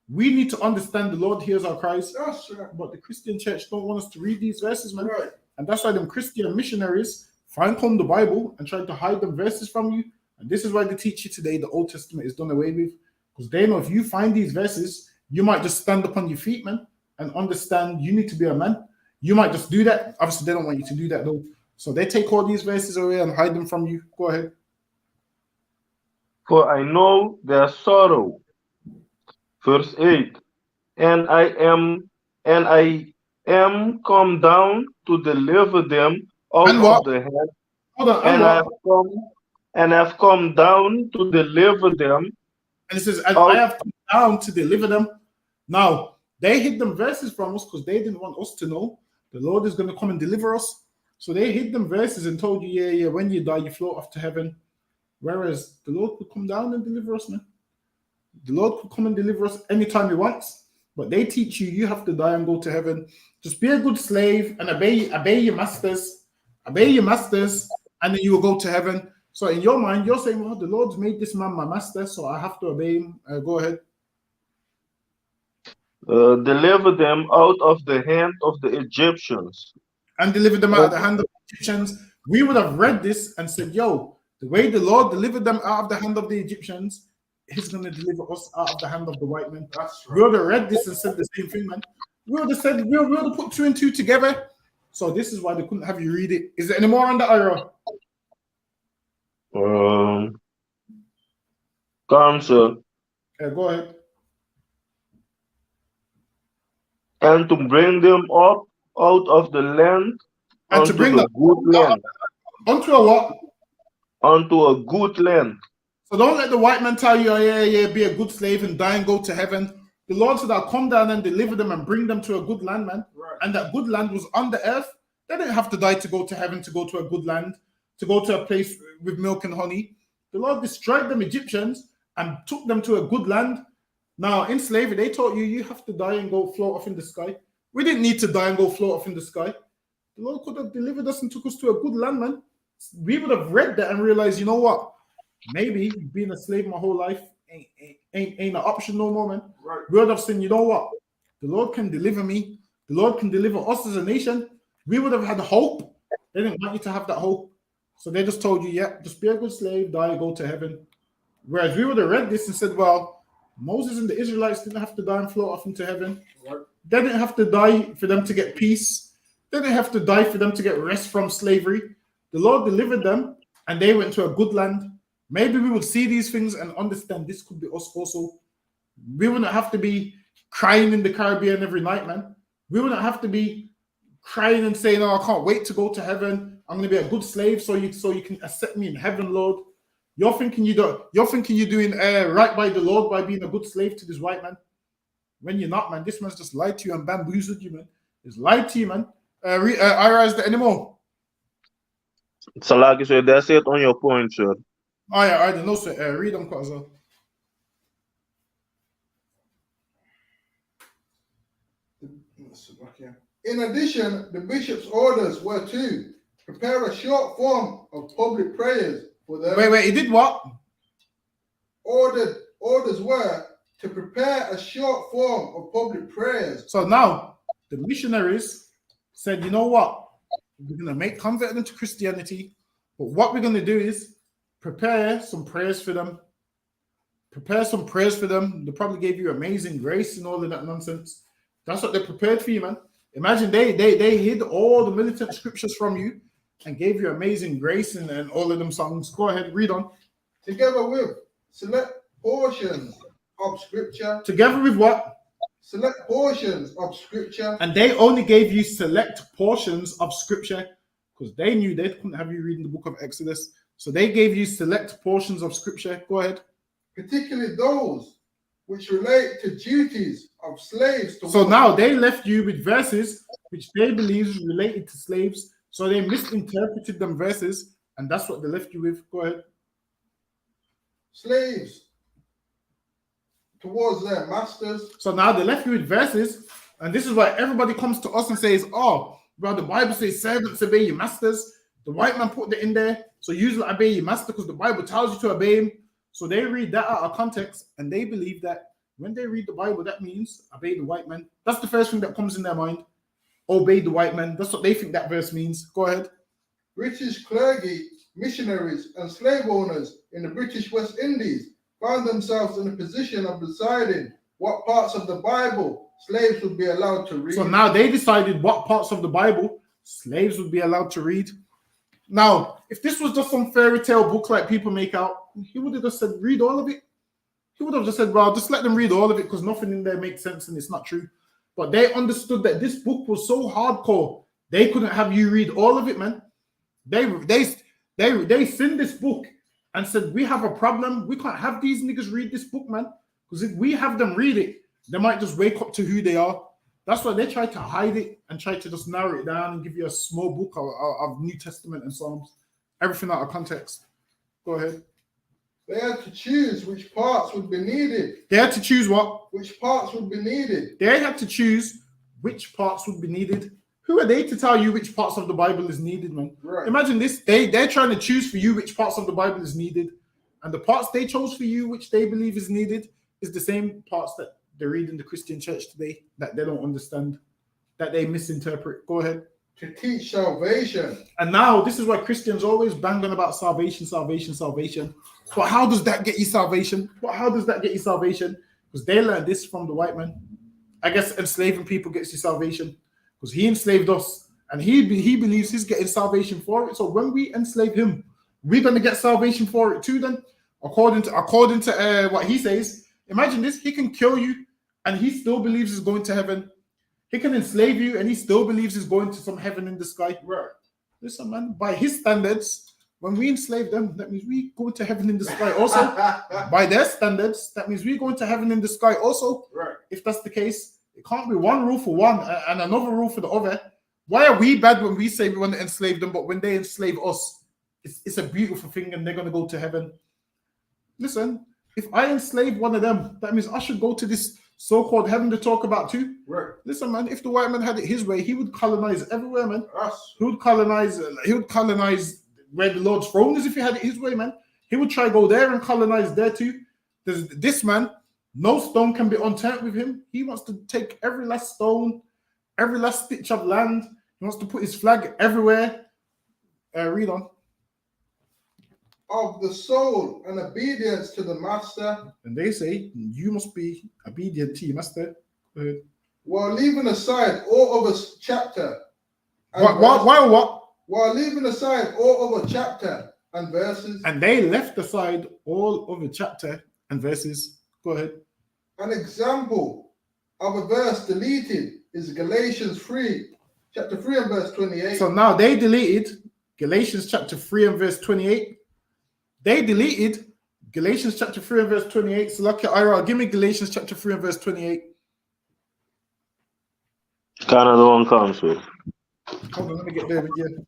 We need to understand the Lord hears our cries. That's right. But the Christian church don't want us to read these verses, man. Right. And that's why them Christian missionaries find home the Bible and try to hide them verses from you. And this is why they teach you today the Old Testament is done away with. Because they know if you find these verses, you might just stand up on your feet, man, and understand you need to be a man. You might just do that. Obviously, they don't want you to do that, though. So they take all these verses away and hide them from you. Go ahead. For I know their sorrow. Verse 8. And I am come down to deliver them out And what? of the hand, Hold on. and And what? have come down to deliver them. And it says, and out. I have come down to deliver them. Now, they hid them verses from us because they didn't want us to know the Lord is going to come and deliver us. So they hid them verses and told you, yeah, when you die, you float off to heaven. Whereas the Lord could come down and deliver us, man. The Lord could come and deliver us anytime he wants. But they teach you, you have to die and go to heaven. Just be a good slave and obey your masters. Obey your masters, and then you will go to heaven. So in your mind, you're saying, well, the Lord's made this man my master, so I have to obey him. Go ahead. Deliver them out of the hand of the Egyptians. And deliver them out of the hand of the Egyptians. We would have read this and said, yo, the way the Lord delivered them out of the hand of the Egyptians, he's going to deliver us out of the hand of the white men. That's right. We would have read this and said the same thing, man. We would have said, we would have put two and two together. So this is why they couldn't have you read it. Is there any more on the Ira? Counsel. Go ahead. And to bring them up out of the land And unto to bring the them good land. onto a what? Unto a good land. So don't let the white man tell you, oh, yeah, be a good slave and die and go to heaven. The Lord said, I'll come down and deliver them and bring them to a good land, man. Right. And that good land was on the earth. They didn't have to die to go to heaven, to go to a good land, to go to a place with milk and honey. The Lord destroyed them Egyptians and took them to a good land. Now, in slavery, they taught you, you have to die and go float off in the sky. We didn't need to die and go float off in the sky. The Lord could have delivered us and took us to a good land, man. We would have read that and realized, you know what? Maybe being a slave my whole life ain't an option no more, man. Right. We would have said, you know what? The Lord can deliver me. The Lord can deliver us as a nation. We would have had hope. They didn't want you to have that hope. So they just told you, yeah, just be a good slave, die, go to heaven. Whereas we would have read this and said, well, Moses and the Israelites didn't have to die and float off into heaven. Right. They didn't have to die for them to get peace. They didn't have to die for them to get rest from slavery. The Lord delivered them and they went to a good land. Maybe we would see these things and understand this could be us also. We wouldn't have to be crying in the Caribbean every night, man. We wouldn't have to be crying and saying, "Oh, I can't wait to go to heaven. I'm going to be a good slave, so you can accept me in heaven, Lord." You're thinking you're doing right by the Lord by being a good slave to this white man. When you're not, man. This man's just lied to you and bamboozled you, man. He's lied to you, man. Ira, is there any more? So like you said, that's it on your point, sir. Oh yeah, I don't know, sir. Read them quite as well. In addition, the bishop's orders were to prepare a short form of public prayers for them. Wait, he did what? Orders were to prepare a short form of public prayers. So now the missionaries said, you know what? We're going to convert them to Christianity, but what we're going to do is prepare some prayers for them. Prepare some prayers for them. They probably gave you amazing grace and all of that nonsense. That's what they prepared for you, man. Imagine they hid all the militant scriptures from you and gave you amazing grace and all of them songs. Go ahead, read on. Together with select portions of scripture. Together with what? Select portions of scripture. And they only gave you select portions of scripture because they knew they couldn't have you reading the book of Exodus. So they gave you select portions of scripture. Go ahead. Particularly those which relate to duties of slaves. So now they left you with verses which they believe related to slaves. So they misinterpreted them verses, and that's what they left you with. Go ahead. Slaves towards their masters. So now they left you with verses, and this is why everybody comes to us and says, "Oh, bro, the Bible says servants obey your masters." The white man put that in there, so usually obey your master because the Bible tells you to obey him. So they read that out of context, and they believe that when they read the Bible, that means obey the white man. That's the first thing that comes in their mind. Obey the white man. That's what they think that verse means. Go ahead. British clergy, missionaries, and slave owners in the British West Indies found themselves in a position of deciding what parts of the Bible slaves would be allowed to read. So now they decided what parts of the Bible slaves would be allowed to read. Now, if this was just some fairy tale book like people make out, he would have just said, read all of it. He would have just said, well, just let them read all of it because nothing in there makes sense and it's not true. But they understood that this book was so hardcore, they couldn't have you read all of it, man. They sinned this book and said, we have a problem. We can't have these niggas read this book, man. Because if we have them read it, they might just wake up to who they are. That's why they try to hide it and try to just narrow it down and give you a small book of New Testament and Psalms. Everything out of context. Go ahead. They had to choose which parts would be needed. They had to choose what? Which parts would be needed. They had to choose which parts would be needed. Who are they to tell you which parts of the Bible is needed, man? Right. Imagine this. They're trying to choose for you which parts of the Bible is needed. And the parts they chose for you, which they believe is needed, is the same parts that they read in the Christian church today that they don't understand, that they misinterpret. Go ahead. To teach salvation. And now this is why Christians always bang on about salvation. But how does that get you salvation? Because they learned this from the white man. I guess enslaving people gets you salvation because he enslaved us and he believes he's getting salvation for it. So when we enslave him, we're going to get salvation for it too then, according to what he says. Imagine this. He can kill you and he still believes he's going to heaven. He can enslave you and he still believes he's going to some heaven in the sky. Right. Listen, man, by his standards, when we enslave them, that means we go to heaven in the sky also. By their standards, that means we go to heaven in the sky also. Right. If that's the case, it can't be one rule for one and another rule for the other. Why are we bad when we say we want to enslave them, but when they enslave us, it's a beautiful thing and they're going to go to heaven? Listen, if I enslave one of them, that means I should go to this so-called heaven to talk about too. Right. Listen, man, if the white man had it his way, he would colonize everywhere, man. Us. He would colonize where the Lord's throne is if he had it his way, man. He would try to go there and colonize there too. This man, no stone can be unturned with him. He wants to take every last stone, every last stitch of land. He wants to put his flag everywhere. Read on. Of the soul and obedience to the master. And they say, you must be obedient to your master. While leaving aside all other chapter. What? While leaving aside all other chapter and verses. And they left aside all other chapter and verses. Go ahead. An example of a verse deleted is Galatians 3, chapter 3 and verse 28. So now they deleted Galatians chapter 3 and verse 28. They deleted Galatians chapter 3 and verse 28. So lucky Ira, give me Galatians chapter 3 and verse 28. Canada one comes with. Hold on, let me get there with you.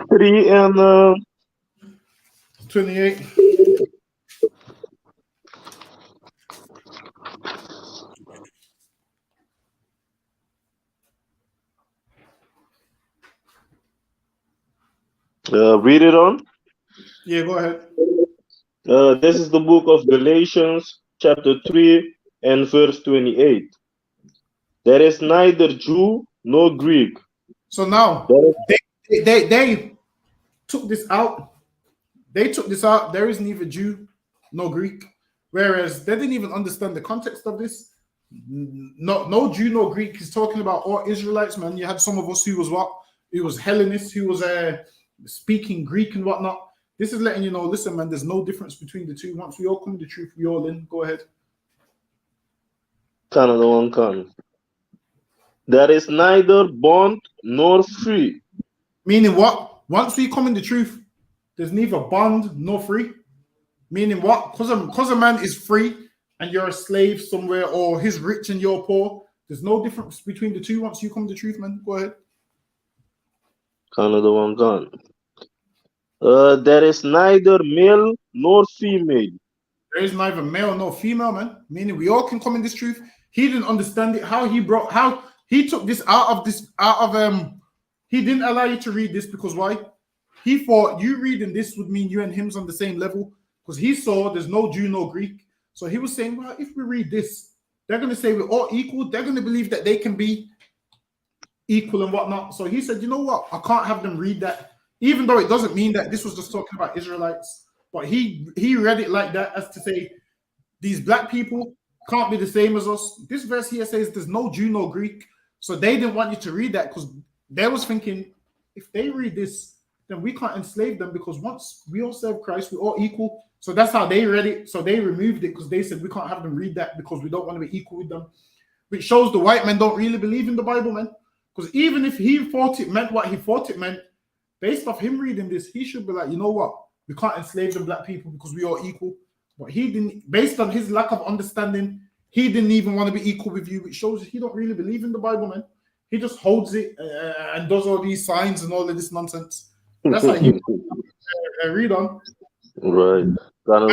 Three and 28. read it on. Yeah, go ahead. This is the book of Galatians, chapter 3 and verse 28. There is neither Jew nor Greek. So now they took this out. They took this out. There is neither Jew nor Greek. Whereas they didn't even understand the context of this. No Jew nor Greek. He's talking about all Israelites, man. You had some of us who was what? Who was Hellenists, who was speaking Greek and whatnot. This is letting you know, listen, man, there's no difference between the two. Once we all come to the truth, we all in. Go ahead. Canada one comes. There is neither bond nor free. Meaning what? Once we come in the truth, there's neither bond nor free. Meaning what? Because a man is free and you're a slave somewhere, or he's rich and you're poor, there's no difference between the two once you come to the truth, man. Go ahead. Canada one gone. There is neither male nor female. There is neither male nor female, man. Meaning we all can come in this truth. He didn't understand it. How he took this out of he didn't allow you to read this because why? He thought you reading this would mean you and him's on the same level, because he saw there's no Jew nor Greek. So he was saying, well, if we read this, they're going to say we're all equal. They're going to believe that they can be equal and whatnot. So he said, you know what? I can't have them read that, even though it doesn't mean that this was just talking about Israelites. But he read it like that as to say these black people can't be the same as us. This verse here says there's no Jew nor Greek. So they didn't want you to read that because they was thinking if they read this, then we can't enslave them, because once we all serve Christ, we're all equal. So that's how they read it. So they removed it because they said we can't have them read that because we don't want to be equal with them. Which shows the white men don't really believe in the Bible, man. Because even if he thought it meant what he thought it meant, based off him reading this, he should be like, you know what? We can't enslave the black people because we are equal. But he didn't, based on his lack of understanding, he didn't even want to be equal with you, which shows he don't really believe in the Bible, man. He just holds it and does all these signs and all of this nonsense. That's how you read on. Right. And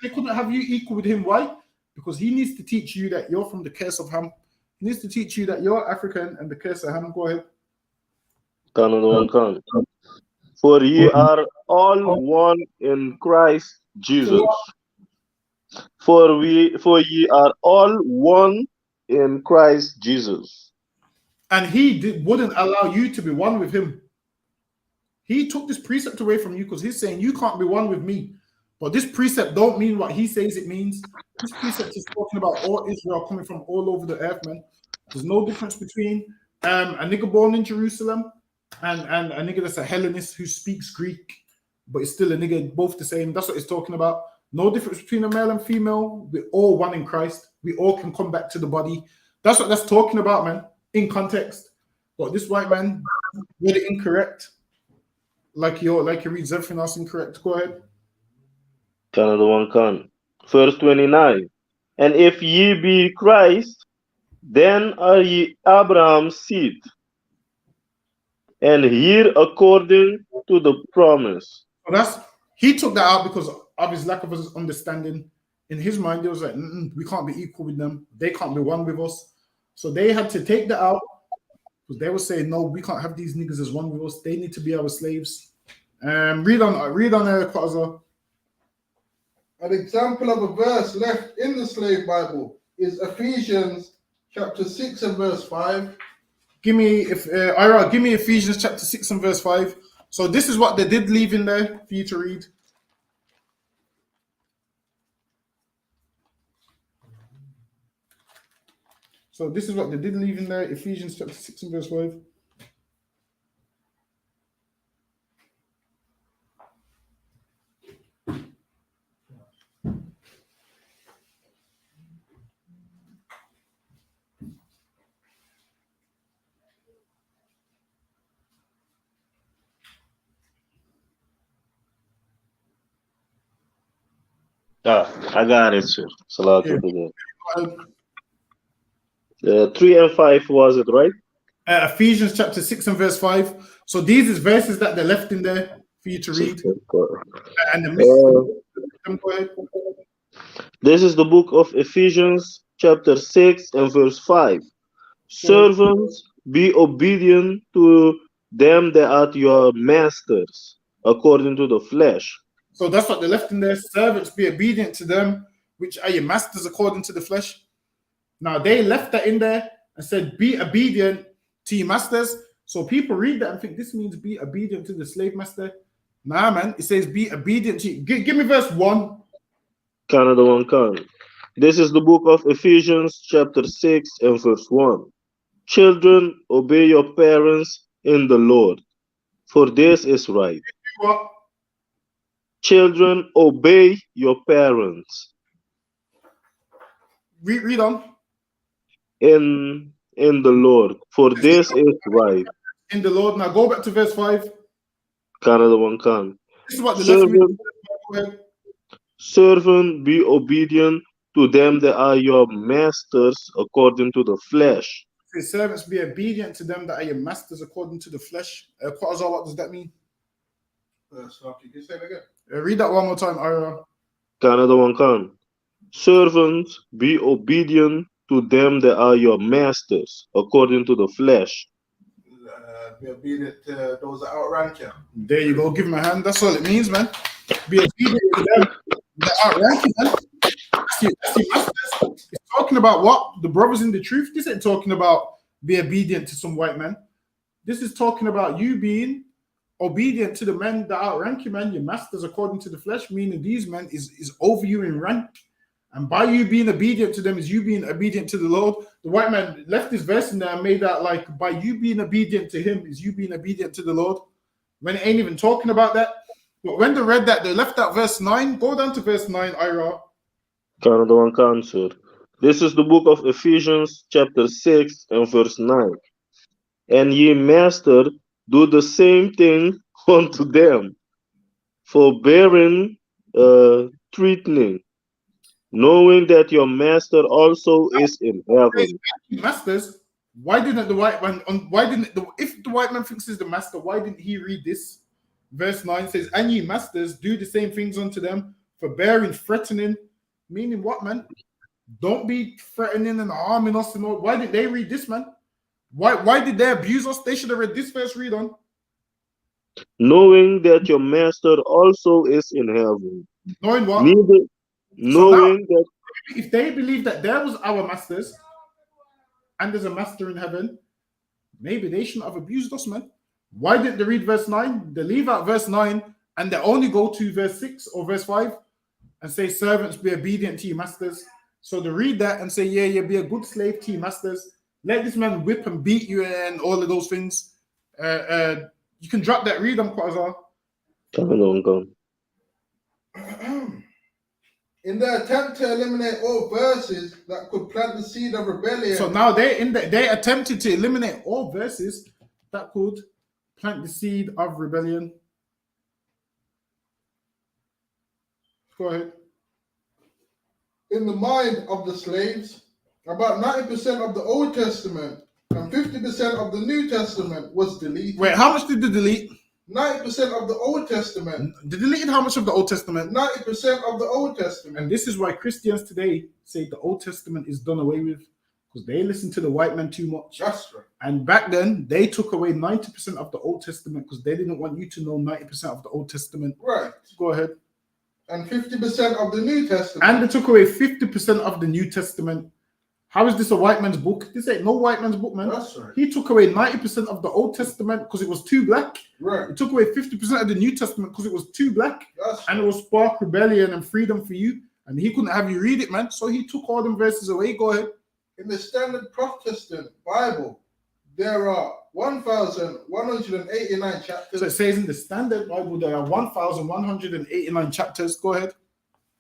they couldn't have you equal with him. Why? Because he needs to teach you that you're from the curse of Ham. He needs to teach you that you're African and the curse of Ham. Go ahead. For ye are all one in Christ Jesus. For ye are all one in Christ Jesus. And he wouldn't allow you to be one with him. He took this precept away from you because he's saying you can't be one with me. But this precept don't mean what he says it means. This precept is talking about all Israel coming from all over the earth, man. There's no difference between a nigga born in Jerusalem and a nigga that's a Hellenist who speaks Greek, but it's still a nigga, both the same. That's what it's talking about. No difference between a male and female. We're all one in Christ. We all can come back to the body. That's what that's talking about, man, in context. But this white man read it incorrect. Like he reads everything else incorrect. Go ahead. Canada one can. Verse 29. And if ye be Christ, then are ye Abraham's seed, and here according to the promise. So he took that out because of his lack of understanding. In his mind, he was like, we can't be equal with them. They can't be one with us. So they had to take that out because they were saying, no, we can't have these niggas as one with us. They need to be our slaves. Read on Quaza. An example of a verse left in the slave Bible is Ephesians chapter 6 and verse 5. Give me Ephesians chapter 6 and verse 5. So this is what they did leave in there for you to read. So this is what they did leave in there, Ephesians chapter 6 and verse 5. I got it, sir. Salatu Yeah. 3 and 5 was it, right? Ephesians chapter 6 and verse 5. So these is verses that they left in there for you to read. And the go ahead. This is the book of Ephesians, chapter 6 and verse 5. Servants, be obedient to them that are your masters, according to the flesh. So that's what they left in there. Servants, be obedient to them, which are your masters according to the flesh. Now they left that in there and said, be obedient to your masters. So people read that and think this means be obedient to the slave master. Nah, man, it says be obedient to you. Give me verse 1. Canada 1 can. This is the book of Ephesians, chapter 6 and verse 1. Children, obey your parents in the Lord, for this is right. What? Children, obey your parents. Read on. In the Lord, for this is right. In the Lord. Now go back to verse 5. Canada 1 can. This is what the Servant, be obedient to them that are your masters according to the flesh. Servants, be obedient to them that are your masters according to the flesh. What does that mean? Can you say it again? Read that one more time, Ira. Canada 1 can. Servants, be obedient to them that are your masters according to the flesh. Be obedient to those that outrank you. There you go. Give him a hand. That's all it means, man. Be obedient to them that outrank you, man. That's your masters. It's talking about what? The brothers in the truth. This ain't talking about be obedient to some white man. This is talking about you being obedient to the men that outrank you, man. Your masters according to the flesh, meaning these men is over you in rank. And by you being obedient to them is you being obedient to the Lord. The white man left this verse in there and made that like by you being obedient to him is you being obedient to the Lord. When it ain't even talking about that. But when they read that, they left out verse 9. Go down to verse 9, Ira. Canada 1 can, sir. This is the book of Ephesians, chapter 6 and verse 9. And ye master, do the same thing unto them, forbearing, threatening, knowing that your master also is in heaven. Masters, why didn't the white man? If the white man thinks he's the master, why didn't he read this? Verse 9 says, "And ye masters, do the same things unto them, forbearing, threatening." Meaning what, man? Don't be threatening and harming us. And all. Why did they read this, man? Why did they abuse us? They should have read this verse. Read on. Knowing that your master also is in heaven. Knowing what? Knowing that if they believe that there was our masters and there's a master in heaven, maybe they shouldn't have abused us, man. Why didn't they read verse 9? They leave out verse 9 and they only go to verse 6 or verse 5 and say, servants, be obedient to your masters. So they read that and say, yeah, be a good slave to your masters. Let this man whip and beat you and all of those things. You can drop that. Read them, Quazar. In their attempt to eliminate all verses that could plant the seed of rebellion. So now they attempted to eliminate all verses that could plant the seed of rebellion. Go ahead. In the mind of the slaves, about 90% of the Old Testament and 50% of the New Testament was deleted. Wait, how much did they delete? 90% of the Old Testament. They deleted how much of the Old Testament? 90% of the Old Testament. And this is why Christians today say the Old Testament is done away with, because they listen to the white man too much. That's right. And back then, they took away 90% of the Old Testament because they didn't want you to know 90% of the Old Testament. Right. Go ahead. And 50% of the New Testament. And they took away 50% of the New Testament. How is this a white man's book? This ain't no white man's book, man. That's right. He took away 90% of the Old Testament because it was too black. Right. He took away 50% of the New Testament because it was too black. That's and it will spark rebellion and freedom for you. And he couldn't have you read it, man. So he took all them verses away. Go ahead. In the Standard Protestant Bible, there are 1,189 chapters. So it says in the Standard Bible there are 1,189 chapters. Go ahead.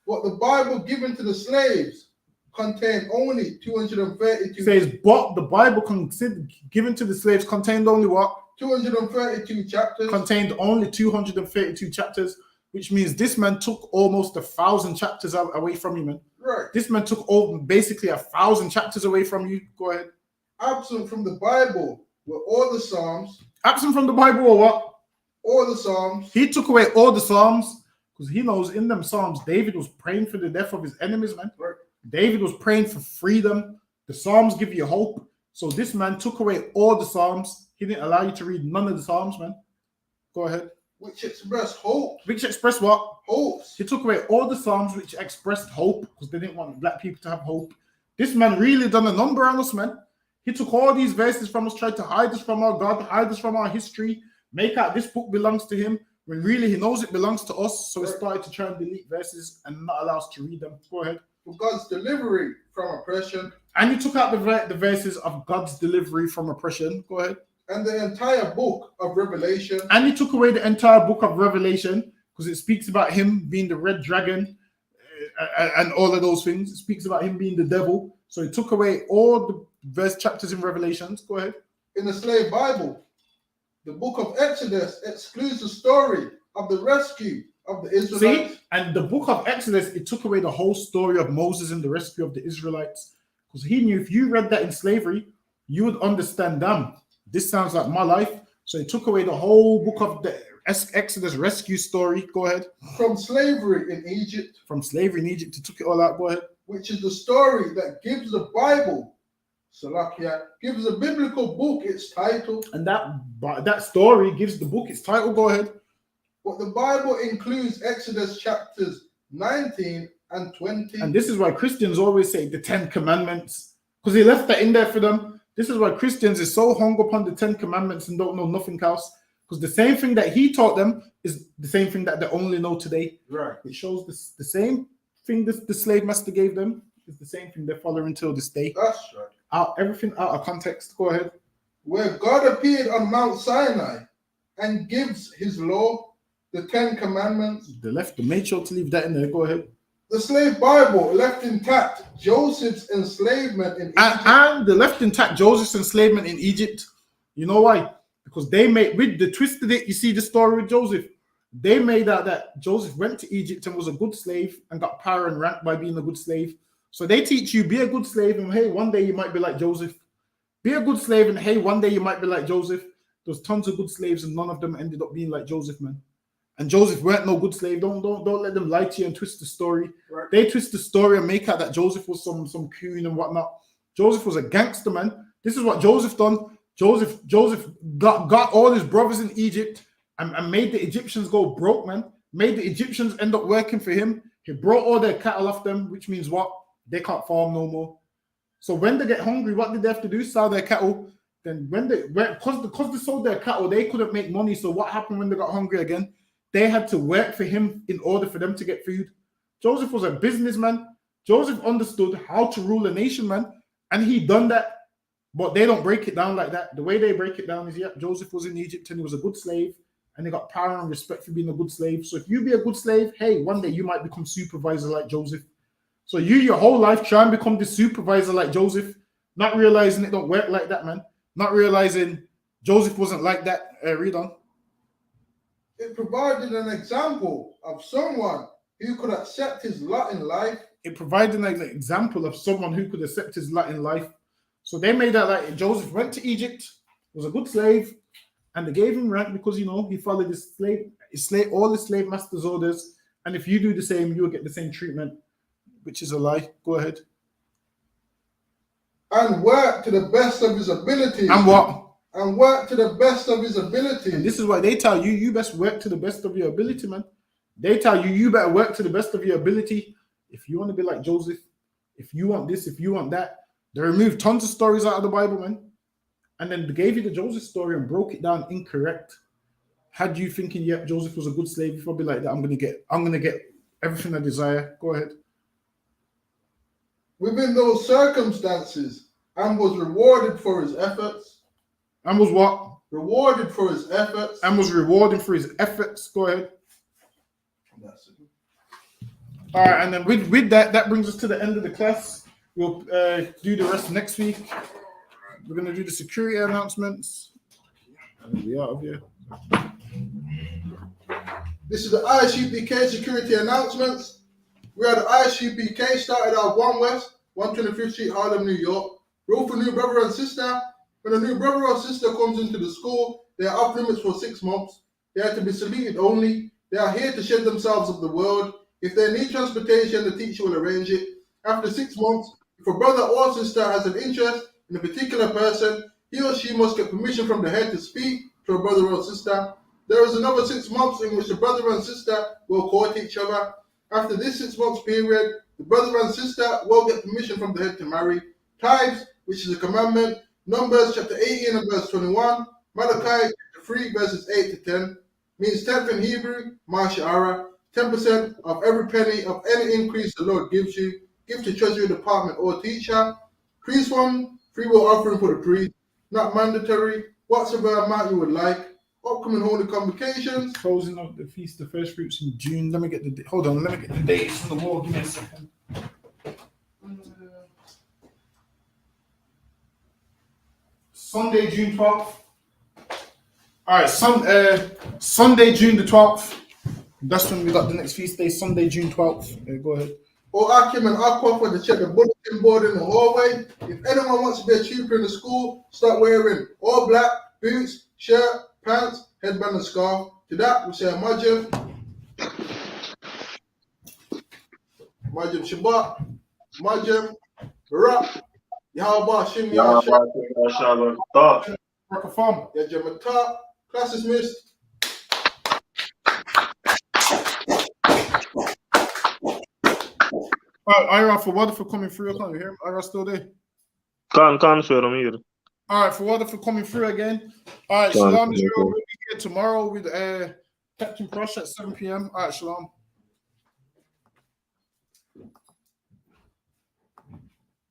But the Bible given to the slaves contained only 232. It says, but the Bible given to the slaves contained only what? 232 chapters. Contained only 232 chapters, which means this man took almost 1,000 chapters away from you, man. Right. This man took basically 1,000 chapters away from you. Go ahead. Absent from the Bible were all the Psalms. Absent from the Bible or what? All the Psalms. He took away all the Psalms because he knows in them Psalms, David was praying for the death of his enemies, man. Right. David was praying for freedom. The Psalms give you hope. So this man took away all the Psalms. He didn't allow you to read none of the Psalms, man. Go ahead. Which express hope. Which express what? Hopes. He took away all the Psalms which expressed hope because they didn't want black people to have hope. This man really done a number on us, man. He took all these verses from us, tried to hide us from our God, hide us from our history, make out this book belongs to him, when really he knows it belongs to us. So he started to try and delete verses and not allow us to read them. Go ahead. For God's delivery from oppression. And he took out the verses of God's delivery from oppression. Go ahead. And the entire book of Revelation. And he took away the entire book of Revelation because it speaks about him being the red dragon and all of those things. It speaks about him being the devil. So he took away all the verse chapters in Revelations. Go ahead. In the slave Bible, the book of Exodus excludes the story of the rescue of the Israelites. See, and the book of Exodus, it took away the whole story of Moses and the rescue of the Israelites because he knew if you read that in slavery, you would understand, damn, this sounds like my life. So he took away the whole book of the Exodus rescue story. Go ahead. From slavery in Egypt. From slavery in Egypt, he took it all out. Go ahead. Which is the story that gives the Bible, Salakia, gives the biblical book its title. And that story gives the book its title. Go ahead. But the Bible includes Exodus chapters 19 and 20. And this is why Christians always say the 10 Commandments, because he left that in there for them. This is why Christians is so hung upon the 10 Commandments and don't know nothing else. Because the same thing that he taught them is the same thing that they only know today. Right. It shows the same thing that the slave master gave them is the same thing they're following till this day. That's right. Everything out of context. Go ahead. Where God appeared on Mount Sinai and gives his law, the 10 Commandments. They made sure to leave that in there. Go ahead. The slave Bible left intact Joseph's enslavement in Egypt. And they left intact Joseph's enslavement in Egypt. You know why? Because they twisted it. You see the story with Joseph. They made out that Joseph went to Egypt and was a good slave and got power and rank by being a good slave. So they teach you, be a good slave, and hey, one day you might be like Joseph. Be a good slave, and hey, one day you might be like Joseph. There's tons of good slaves, and none of them ended up being like Joseph, man. And Joseph weren't no good slave. Don't let them lie to you and twist the story. Right. They twist the story and make out that Joseph was some coon and whatnot. Joseph was a gangster, man. This is what Joseph done. Joseph got all his brothers in Egypt and made the Egyptians go broke, man. Made the Egyptians end up working for him. He brought all their cattle off them, which means what? They can't farm no more. So when they get hungry, what did they have to do? Sell their cattle. Then because they sold their cattle, they couldn't make money. So what happened when they got hungry again? They had to work for him in order for them to get food. Joseph was a businessman. Joseph understood how to rule a nation, man. And he done that. But they don't break it down like that. The way they break it down is, yeah, Joseph was in Egypt and he was a good slave. And he got power and respect for being a good slave. So if you be a good slave, hey, one day you might become supervisor like Joseph. So you, your whole life, try and become the supervisor like Joseph. Not realizing it don't work like that, man. Not realizing Joseph wasn't like that. Read on. It provided an example of someone who could accept his lot in life. It provided an example of someone who could accept his lot in life. So they made that like Joseph went to Egypt, was a good slave, and they gave him rank because, you know, he followed all the slave master's orders. And if you do the same, you'll get the same treatment, which is a lie. Go ahead. And work to the best of his ability. And what? And work to the best of his ability. And this is why they tell you, you best work to the best of your ability, man. They tell you, you better work to the best of your ability. If you want to be like Joseph, if you want this, if you want that. They removed tons of stories out of the Bible, man. And then they gave you the Joseph story and broke it down incorrect. Had you thinking, yeah, Joseph was a good slave, you'd probably like that. I'm gonna get everything I desire. Go ahead. Within those circumstances, and was rewarded for his efforts. And was what? Rewarded for his efforts. And was rewarding for his efforts. Go ahead. That's it. All right, and then with that brings us to the end of the class. We'll do the rest next week. We're going to do the security announcements. And we'll be out of here. This is the ISUPK security announcements. We are the ISUPK, started at 1 West, 125th Street, Harlem, New York. Rule for new brother and sister. When a new brother or sister comes into the school, they are off limits for 6 months. They are to be saluted only. They are here to shed themselves of the world. If they need transportation, the teacher will arrange it. After 6 months, if a brother or sister has an interest in a particular person, he or she must get permission from the head to speak to a brother or sister. There is another 6 months in which the brother and sister will court each other. After this 6 months period, the brother and sister will get permission from the head to marry. Tithes, which is a commandment. Numbers chapter 18 and verse 21. Malachi 3 verses 8 to 10. Means 10th in Hebrew, Masha'ara. 10% of every penny of any increase the Lord gives you. Give to treasury department or teacher. Priest fund, free will offering for the priest. Not mandatory. Whatsoever amount you would like. Upcoming holy convocations. Closing of the Feast of First Fruits in June. Let me get the hold on. Let me get the dates on the wall. Give me a second. Sunday, June 12th. All right, Sunday, June the 12th. That's when we got the next feast day. Sunday, June 12th. Go ahead. Or Akim and Aqua for to check the bulletin board in the hallway. If anyone wants to be a tutor in the school, start wearing all black, boots, shirt, pants, headband, and scarf. To that, we say Majim. Majim Shabbat. Majim Barak. Yahweh Shim Yahweh. Rockafam. Yajamatah. Class is missed. Ira, for Waterford coming through. I can't hear him. Ira still there. Can't share them here. All right, for Waterford coming through again. All right, Shalom Israel. We'll be here tomorrow with Captain Crush at 7 p.m. All right, Shalom.